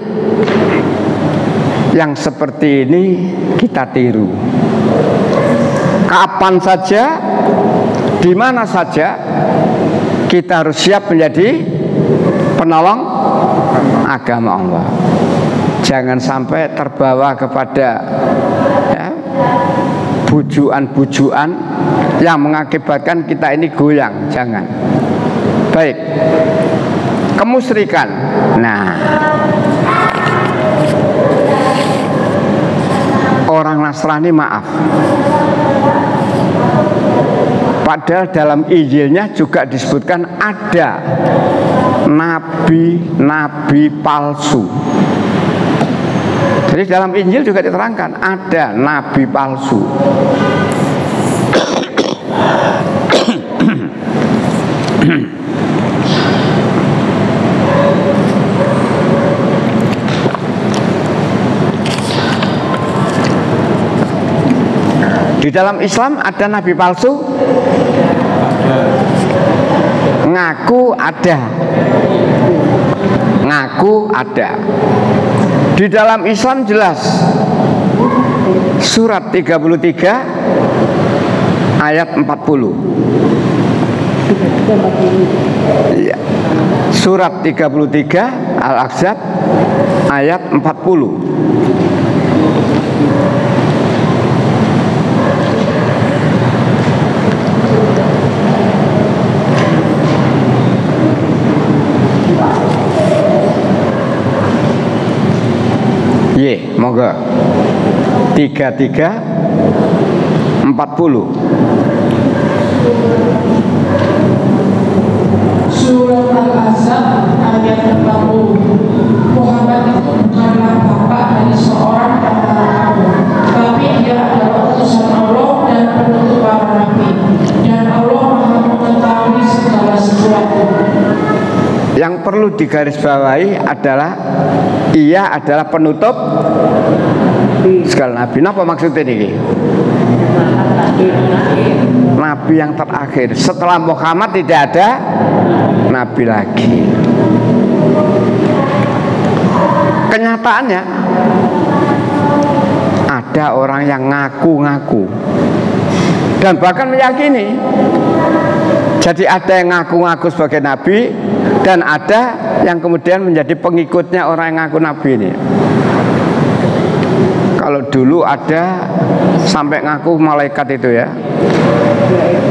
yang seperti ini kita tiru. Kapan saja, di mana saja, kita harus siap menjadi penolong agama Allah. Jangan sampai terbawa kepada ya, bujuan-bujuan yang mengakibatkan kita ini goyang. Jangan. Baik. Kemusyrikan. Nah, orang Nasrani maaf, padahal dalam Injilnya juga disebutkan ada nabi-nabi palsu. Jadi dalam Injil juga diterangkan ada nabi palsu. Di dalam Islam ada nabi palsu? Ngaku ada. Ngaku ada. Di dalam Islam jelas. Surat 33 ayat 40. Ya. Surat 33 Al-Ahzab ayat 40. Monggo 33 40. Surat Al-Ahzab ayat 40. Muhammad itu bukanlah bapak dari seorang antara kamu, tapi dia adalah utusan Allah dan penutup para nabi, dan Allah Maha mengetahui segala sesuatu. Yang perlu digarisbawahi adalah ia adalah penutup segala nabi. Apa maksudnya ini? Nabi yang terakhir. Setelah Muhammad tidak ada nabi lagi. Kenyataannya ada orang yang ngaku-ngaku dan bahkan meyakini. Jadi ada yang ngaku-ngaku sebagai nabi dan ada yang kemudian menjadi pengikutnya orang yang ngaku nabi ini. Kalau dulu ada sampai ngaku malaikat itu ya,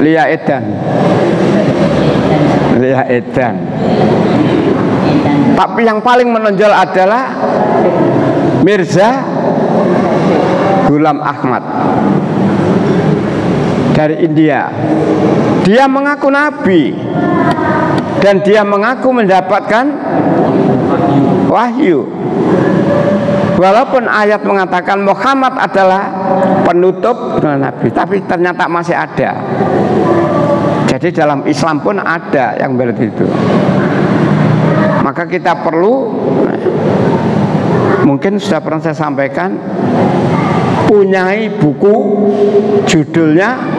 Lia Edan. Tapi yang paling menonjol adalah Mirza Ghulam Ahmad dari India. Dia mengaku nabi dan dia mengaku mendapatkan wahyu. Walaupun ayat mengatakan Muhammad adalah penutup nabi, tapi ternyata masih ada. Jadi dalam Islam pun ada yang berarti itu. Maka kita perlu, mungkin sudah pernah saya sampaikan, punyai buku judulnya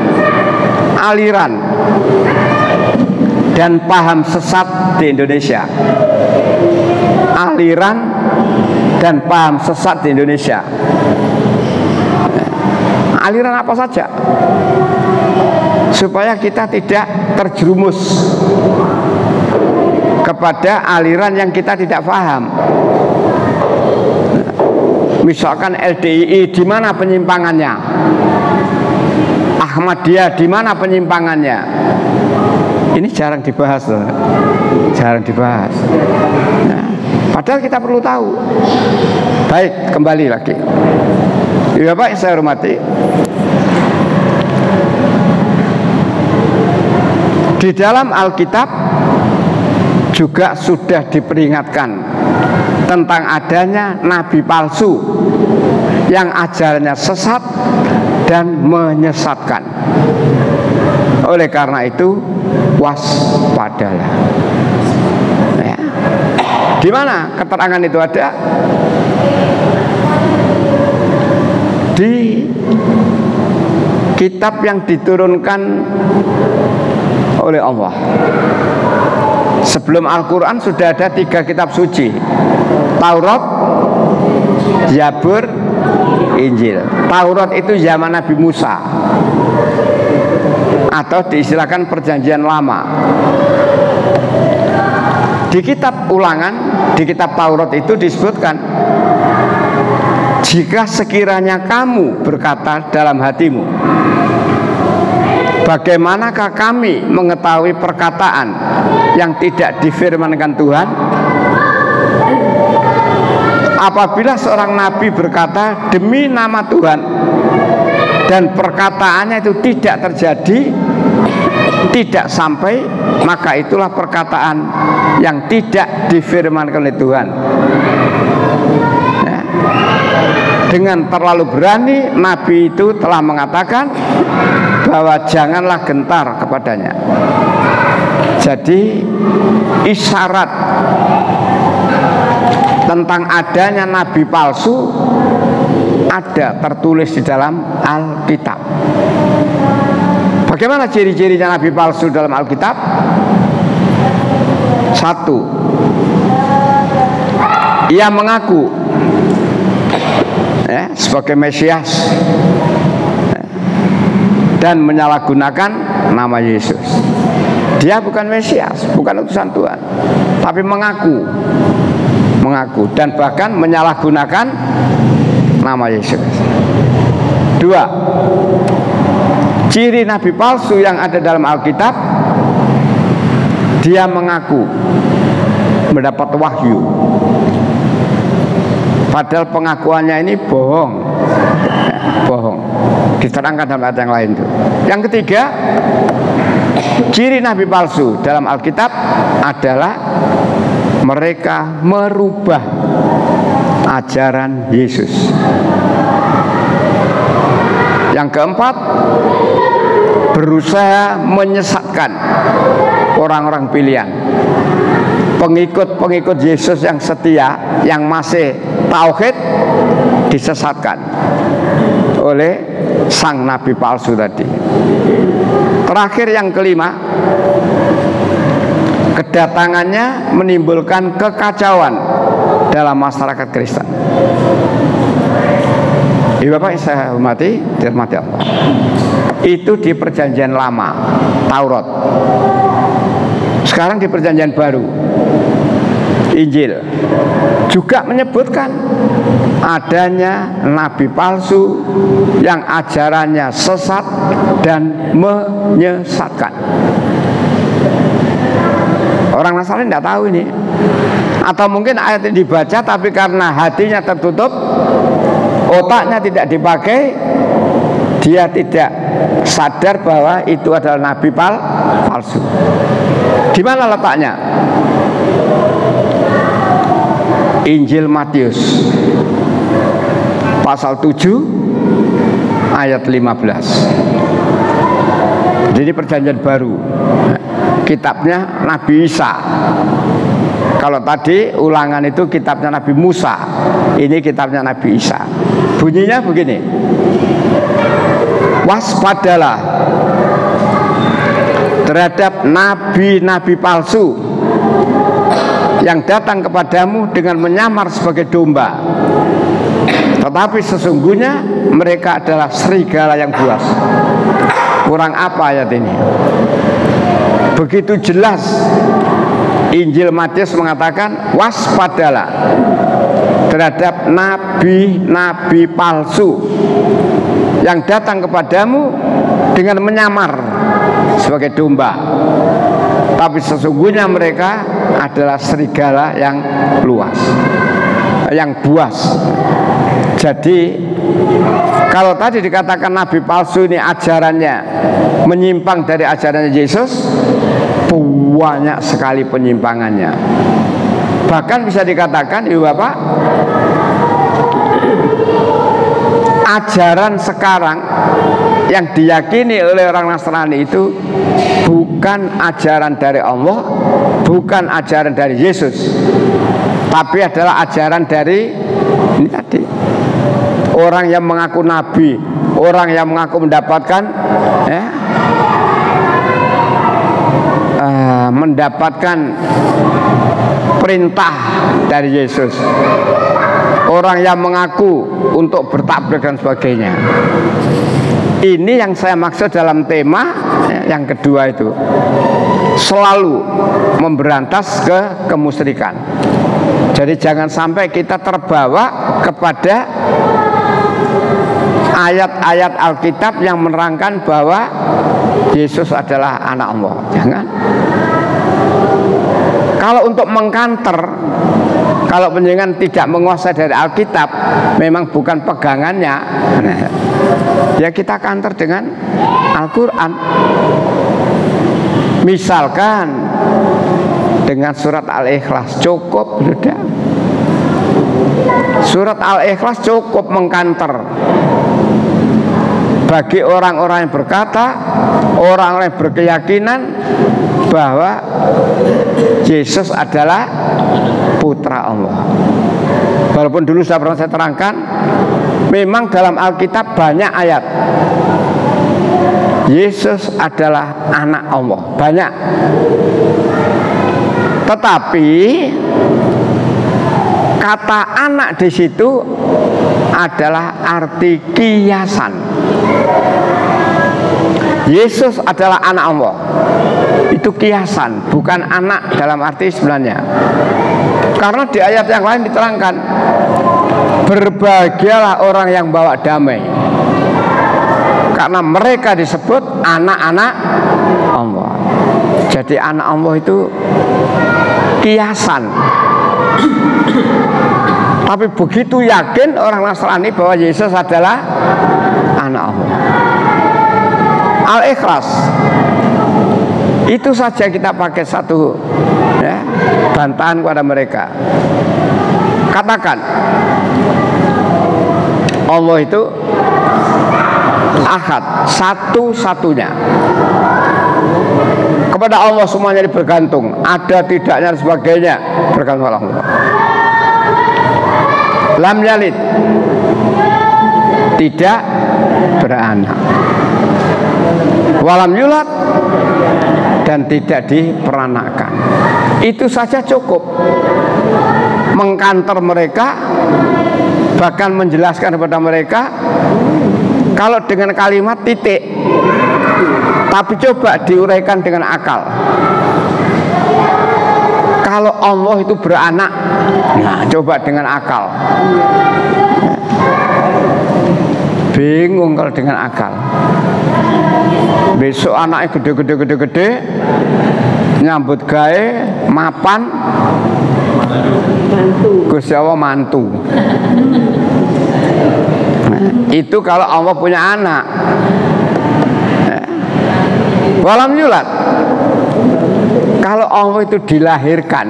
Aliran dan Paham Sesat di Indonesia. Aliran dan paham sesat di Indonesia. Aliran apa saja, supaya kita tidak terjerumus kepada aliran yang kita tidak paham. Misalkan LDII, di mana penyimpangannya? Ahmadiyah, di mana penyimpangannya? Ini jarang dibahas loh. Jarang dibahas. Nah, padahal kita perlu tahu. Baik, kembali lagi. Ya Bapak yang saya hormati, di dalam Alkitab juga sudah diperingatkan tentang adanya nabi palsu yang ajarannya sesat dan menyesatkan. Oleh karena itu, waspadalah. Ya. Di mana keterangan itu ada? Di kitab yang diturunkan oleh Allah. Sebelum Al-Quran sudah ada 3 kitab suci: Taurat, Zabur, Injil. Taurat itu zaman Nabi Musa, atau diistilahkan perjanjian lama. Di kitab Ulangan, di kitab Taurat itu disebutkan, jika sekiranya kamu berkata dalam hatimu, bagaimanakah kami mengetahui perkataan yang tidak difirmankan Tuhan? Apabila seorang nabi berkata demi nama Tuhan dan perkataannya itu tidak terjadi, tidak sampai, maka itulah perkataan yang tidak difirmankan oleh Tuhan. Ya. Dengan terlalu berani, nabi itu telah mengatakan bahwa janganlah gentar kepadanya. Jadi isyarat tentang adanya nabi palsu ada tertulis di dalam Alkitab. Bagaimana ciri-cirinya nabi palsu dalam Alkitab? 1, ia mengaku sebagai Mesias dan menyalahgunakan nama Yesus. Dia bukan Mesias, bukan utusan Tuhan, tapi mengaku dan bahkan menyalahgunakan nama Yesus. 2, ciri nabi palsu yang ada dalam Alkitab, dia mengaku mendapat wahyu, padahal pengakuannya ini bohong. Diterangkan dalam ayat yang lain itu. Yang ketiga, ciri nabi palsu dalam Alkitab adalah mereka merubah ajaran Yesus. Yang keempat, berusaha menyesatkan orang-orang pilihan, pengikut-pengikut Yesus yang setia, yang masih tauhid, disesatkan oleh sang nabi palsu tadi. Terakhir, yang kelima, kedatangannya menimbulkan kekacauan dalam masyarakat Kristen. Ibu Bapak yang saya hormati, dirahmati Allah, itu di perjanjian lama, Taurat. Sekarang di Perjanjian Baru, Injil juga menyebutkan adanya nabi palsu yang ajarannya sesat dan menyesatkan. Orang Nasrani tidak tahu ini, atau mungkin ayat ini dibaca tapi karena hatinya tertutup, otaknya tidak dipakai, dia tidak sadar bahwa itu adalah nabi palsu. Di mana letaknya? Injil Matius pasal 7 ayat 15. Jadi Perjanjian Baru, kitabnya Nabi Isa. Kalau tadi Ulangan itu kitabnya Nabi Musa, ini kitabnya Nabi Isa. Bunyinya begini: waspadalah terhadap nabi-nabi palsu yang datang kepadamu dengan menyamar sebagai domba, tetapi sesungguhnya mereka adalah serigala yang buas. Kurang apa ayat ini? Begitu jelas Injil Matius mengatakan waspadalah terhadap nabi-nabi palsu yang datang kepadamu dengan menyamar sebagai domba, tapi sesungguhnya mereka adalah serigala yang luas, yang buas. Jadi kalau tadi dikatakan nabi palsu ini ajarannya menyimpang dari ajarannya Yesus, banyak sekali penyimpangannya. Bahkan bisa dikatakan, Ibu Bapak, ajaran sekarang yang diyakini oleh orang Nasrani itu bukan ajaran dari Allah, bukan ajaran dari Yesus, tapi adalah ajaran dari ini tadi, orang yang mengaku nabi, orang yang mengaku mendapatkan mendapatkan perintah dari Yesus, orang yang mengaku untuk bertablik dan sebagainya. Ini yang saya maksud dalam tema yang kedua itu, selalu memberantas kemusyrikan. Jadi jangan sampai kita terbawa kepada ayat-ayat Alkitab yang menerangkan bahwa Yesus adalah anak Allah. Jangan. Kalau untuk mengkanter, kalau penjenengan tidak menguasai dari Alkitab, memang bukan pegangannya, ya kita kanter dengan Al-Quran. Misalkan dengan surat Al-Ikhlas cukup, sudah. Surat Al-Ikhlas cukup mengkanter bagi orang-orang yang berkata, orang-orang yang berkeyakinan bahwa Yesus adalah putra Allah. Walaupun dulu sudah pernah saya terangkan, memang dalam Alkitab banyak ayat Yesus adalah anak Allah, banyak. Tetapi kata anak di situ adalah arti kiasan. Yesus adalah anak Allah, itu kiasan, bukan anak dalam arti sebenarnya. Karena di ayat yang lain diterangkan, berbahagialah orang yang bawa damai, karena mereka disebut anak-anak Allah. Jadi anak Allah itu kiasan. Tapi begitu yakin orang Nasrani bahwa Yesus adalah anak Allah. Al-Ikhlas itu saja kita pakai satu bantahan kepada mereka. Katakan Allah itu Ahad, satu-satunya. Kepada Allah semuanya bergantung, ada tidaknya dan sebagainya bergantung pada Allah. Lam yalid, tidak beranak. Walam yulad, dan tidak diperanakan. Itu saja cukup mengkanter mereka, bahkan menjelaskan kepada mereka kalau dengan kalimat titik. Tapi coba diuraikan dengan akal. Allah itu beranak. Nah, coba dengan akal. Bingung kalau dengan akal. Besok anaknya gede, nyambut gawe mapan, Gusti Allah mantu. Nah, itu kalau Allah punya anak. Walam yulad. Kalau Allah itu dilahirkan,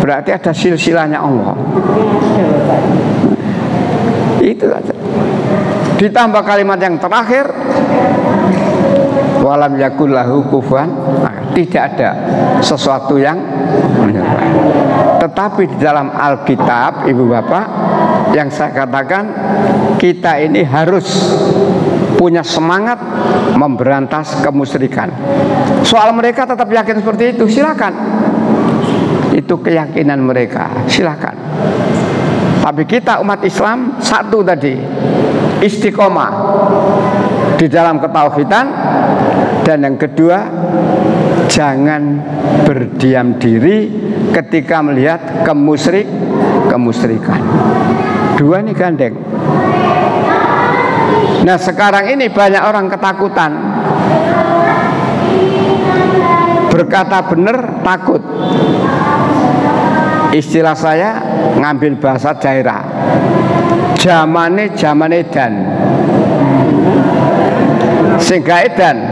berarti ada silsilahnya Allah. Itu saja. Ditambah kalimat yang terakhir, walam yakul lahu kufuwan. Tidak ada sesuatu yang menyerupai. Tetapi di dalam Alkitab, ibu bapak, yang saya katakan, kita ini harus punya semangat memberantas kemusyrikan. Soal mereka tetap yakin seperti itu, silakan. Itu keyakinan mereka, silakan. Tapi kita umat Islam satu tadi, istiqomah di dalam ketauhidan, dan yang kedua, jangan berdiam diri ketika melihat kemusyrikan. Dua ini gandeng. Nah, sekarang ini banyak orang ketakutan. Berkata benar takut. Istilah saya ngambil bahasa daerah. Zaman edan. Sehingga edan.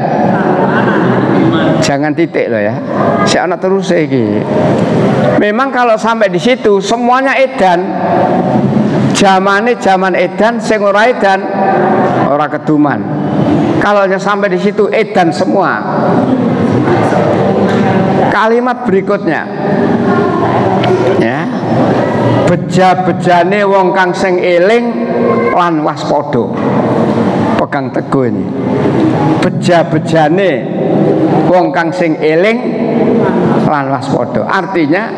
Jangan titik loh ya. Si anak terus iki. Memang kalau sampai di situ semuanya edan. Zaman edan, sing ora edan ora keduman. Kalau sampai di situ edan semua. Kalimat berikutnya, ya, beja-bejane wong kang sing eling lan waspada. Pegang teguh ini. Beja-bejane wong kang sing eling lan waspada. Artinya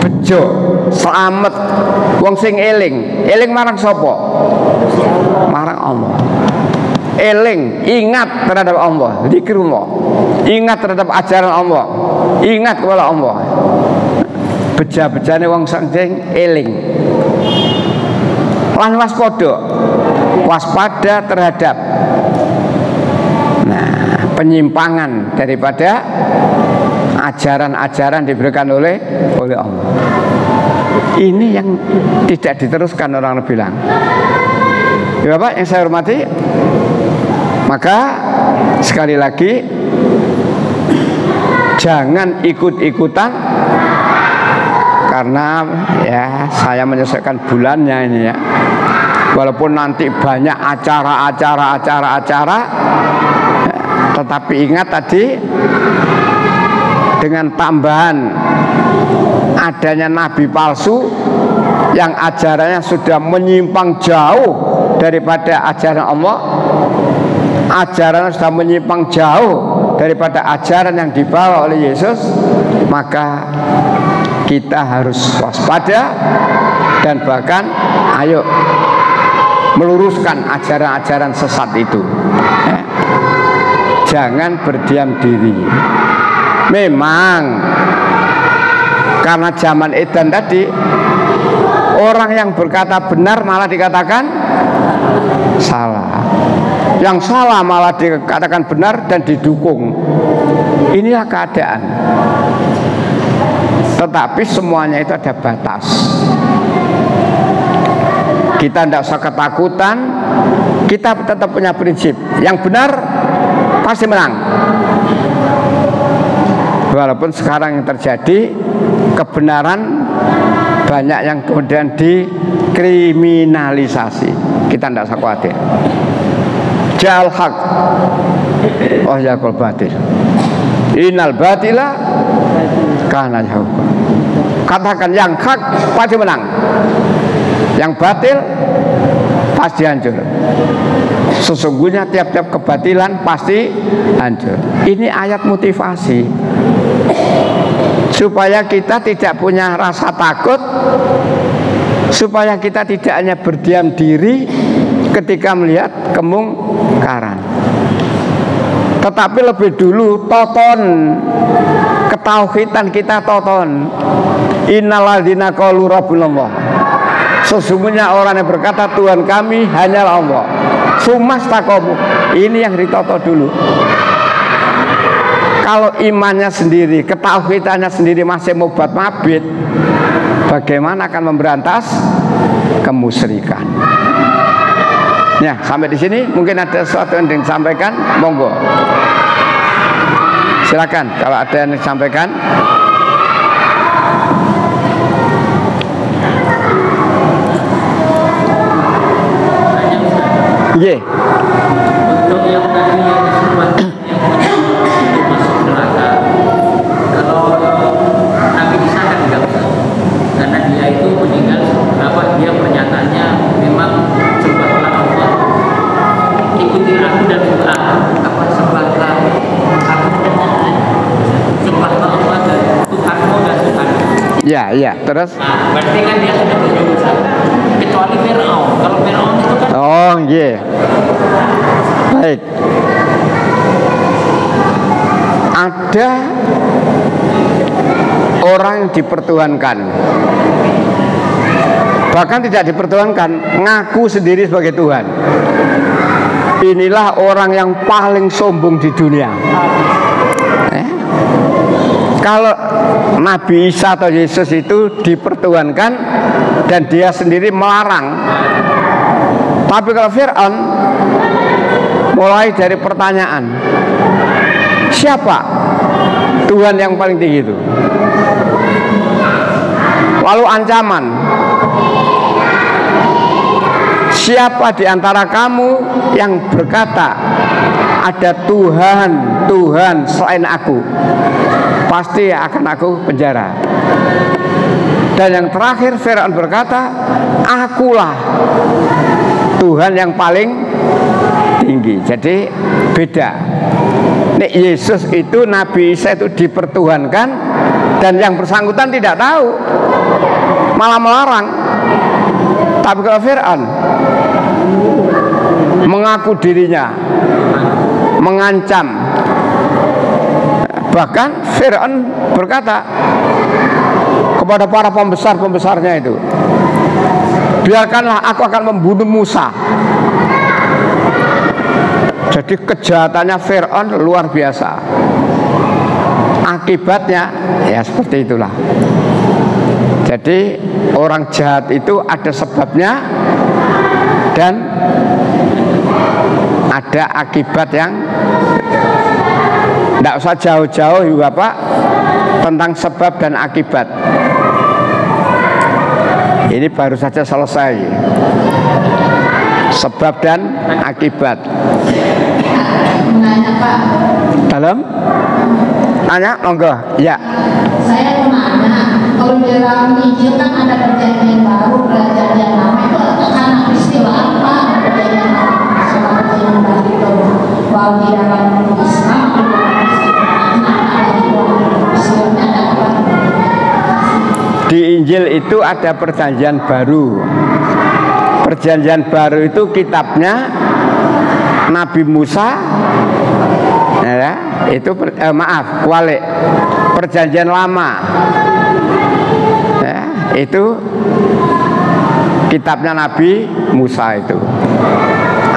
bejo, selamat wong sing eling. Eling marang sapa? Marang Allah. Eling, ingat terhadap Allah, zikrullah. Ingat terhadap ajaran Allah. Ingat kepada Allah. Beja-bejane wong sing eling. Lan waspada terhadap penyimpangan daripada ajaran-ajaran diberikan oleh Allah. Ini yang tidak diteruskan orang bilang. Ya Bapak yang saya hormati, maka sekali lagi jangan ikut-ikutan, karena ya saya menyesuaikan bulannya ini ya. Walaupun nanti banyak acara, tetapi ingat tadi, dengan tambahan adanya nabi palsu yang ajarannya sudah menyimpang jauh daripada ajaran Allah, ajarannya sudah menyimpang jauh daripada ajaran yang dibawa oleh Yesus, maka kita harus waspada dan bahkan ayo meluruskan ajaran-ajaran sesat itu. Jangan berdiam diri. Memang karena zaman edan tadi, orang yang berkata benar malah dikatakan salah, yang salah malah dikatakan benar dan didukung. Inilah keadaan. Tetapi semuanya itu ada batas. Kita tidak usah ketakutan. Kita tetap punya prinsip, yang benar pasti menang. Walaupun sekarang yang terjadi, kebenaran banyak yang kemudian dikriminalisasi. Kita tidak usah khawatir. Ja'al haq oh yakul batil, innal batila kana zahuqa. Katakan yang hak pasti menang, yang batil pasti hancur. Sesungguhnya tiap-tiap kebatilan pasti hancur. Ini ayat motivasi supaya kita tidak punya rasa takut, supaya kita tidak hanya berdiam diri ketika melihat kemungkaran, Tetapi lebih dulu toton ketauhidan kita toton. Innalladzina qalu rabbunallah. Sesungguhnya orang yang berkata Tuhan kami hanyalah Allah. Sumastaqamu. Ini yang ditoto dulu. Kalau imannya sendiri, ketauhidannya sendiri masih mubat mabit, bagaimana akan memberantas kemusyrikan? Ya, sampai di sini mungkin ada sesuatu yang disampaikan, monggo. Silakan kalau ada yang disampaikan. Yeah. Untuk yang tadi yang disebut yang masuk neraka, kalau Nabi Isa kan tidak usah, karena dia itu meninggal dia pernyataannya memang sembahlah Allah, ikuti aku dan sembahlah aku, sembahlah Allah dan Tuhanmu dan Tuhanmu. Ya, terus. Nah, berarti kan dia sudah berdosa. Kecuali Fir'aun. Kalau Fir'aun itu kan. Oh, iya. Baik. Ada orang yang dipertuhankan, bahkan tidak dipertuhankan, ngaku sendiri sebagai Tuhan. Inilah orang yang paling sombong di dunia. Kalau Nabi Isa atau Yesus itu dipertuhankan dan dia sendiri melarang. Tapi kalau Fir'aun, mulai dari pertanyaan, siapa Tuhan yang paling tinggi itu? Lalu ancaman, siapa di antara kamu yang berkata ada Tuhan selain aku? Pasti akan aku penjara. Dan yang terakhir Fir'aun berkata, akulah Tuhan yang paling tinggi. Jadi beda. Nek Yesus itu, Nabi Isa itu dipertuhankan, dan yang bersangkutan tidak tahu, malah melarang. Tapi kalau Fir'aun mengaku dirinya, mengancam. Bahkan Fir'aun berkata kepada para pembesar-pembesarnya itu, biarkanlah aku akan membunuh Musa. Jadi kejahatannya Fir'aun luar biasa. Akibatnya ya seperti itulah. Jadi orang jahat itu ada sebabnya dan ada akibat yang tidak usah jauh-jauh Bapak tentang sebab dan akibat. Ini baru saja selesai. Sebab dan akibat. Menanya Pak. Dalam? Tanya, monggo. Ya. Saya mau nanya, kalau di dalam Injil kan ada perjanjian baru, perjanjian lama itu karena peristiwa apa? Perjanjian lama sama perjanjian baru itu bahwa di dalam Islam di Injil itu ada perjanjian baru. Perjanjian baru itu kitabnya Nabi Musa, ya, itu kualik. Perjanjian lama, ya, itu kitabnya Nabi Musa itu.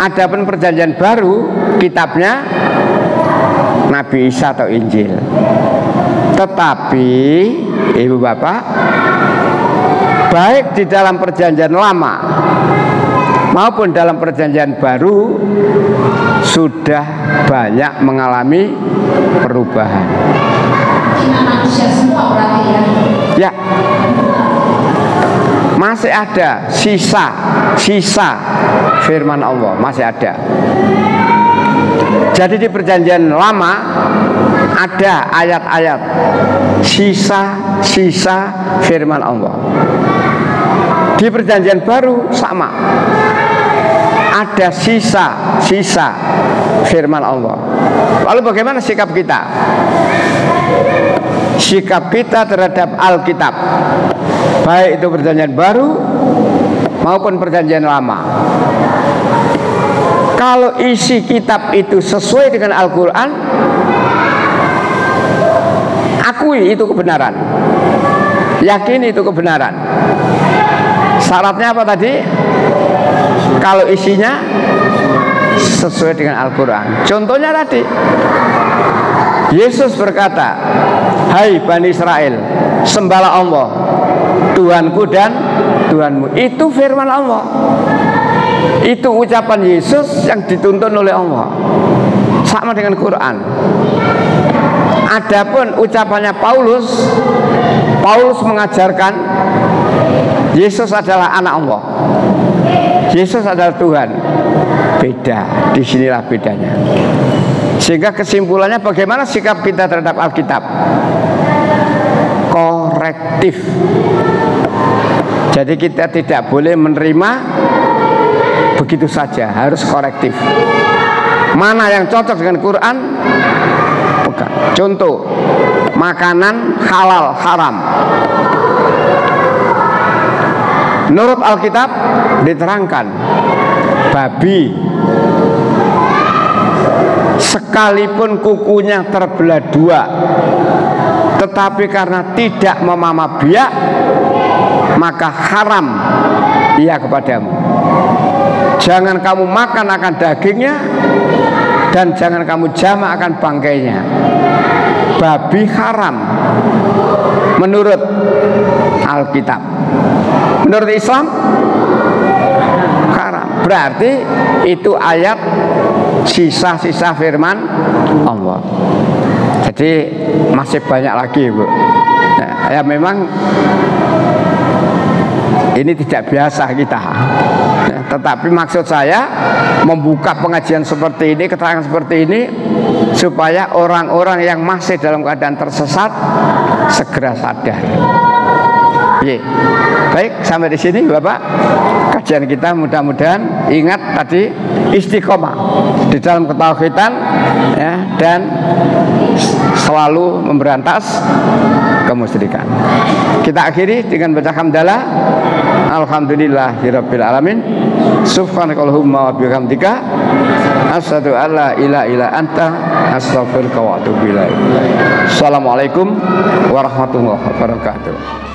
Adapun perjanjian baru kitabnya Nabi Isa atau Injil. Tetapi Ibu Bapak, baik di dalam perjanjian lama maupun dalam perjanjian baru sudah banyak mengalami perubahan. manusia semua berarti ya? Ya, masih ada sisa firman Allah, masih ada. Jadi di perjanjian lama ada ayat-ayat sisa firman Allah. Di perjanjian baru sama, ada sisa firman Allah. Lalu bagaimana sikap kita? Sikap kita terhadap Alkitab, baik itu perjanjian baru maupun perjanjian lama. Kalau isi kitab itu sesuai dengan Al-Quran, akui itu kebenaran, yakini itu kebenaran. Syaratnya apa tadi? Kalau isinya sesuai dengan Al-Quran. Contohnya tadi, Yesus berkata, "Hai Bani Israel, sembahlah Allah, Tuhanku dan Tuhanmu." Itu firman Allah. Itu ucapan Yesus yang dituntun oleh Allah. Sama dengan Quran. Adapun ucapannya Paulus mengajarkan Yesus adalah anak Allah, Yesus adalah Tuhan. Beda, disinilah bedanya. Sehingga kesimpulannya bagaimana sikap kita terhadap Alkitab? Korektif. Jadi kita tidak boleh menerima begitu saja, harus korektif. Mana yang cocok dengan Quran? Bukan. Contoh, makanan halal haram. Menurut Alkitab diterangkan, babi sekalipun kukunya terbelah dua, tetapi karena tidak memamah biak, maka haram ia kepadamu. Jangan kamu makan akan dagingnya, dan jangan kamu jama akan bangkainya. Babi haram menurut Alkitab. Menurut Islam haram. Berarti itu ayat sisa-sisa firman Allah. Jadi masih banyak lagi, Bu. Nah, ya memang ini tidak biasa kita. Nah, tetapi maksud saya membuka pengajian seperti ini, keterangan seperti ini, supaya orang-orang yang masih dalam keadaan tersesat segera sadar. Ye. Baik, sampai di sini Bapak kajian kita. Mudah-mudahan ingat tadi istiqomah di dalam ketauhidan, ya, dan selalu memberantas kemusyrikan. Kita akhiri dengan baca hamdalah. Alhamdulillahirabbil alamin. Subhanakallahumma wa bihamdika asyhadu an la ilaha illa anta astaghfiruka wa atubu ilaik. Assalamualaikum warahmatullahi wabarakatuh.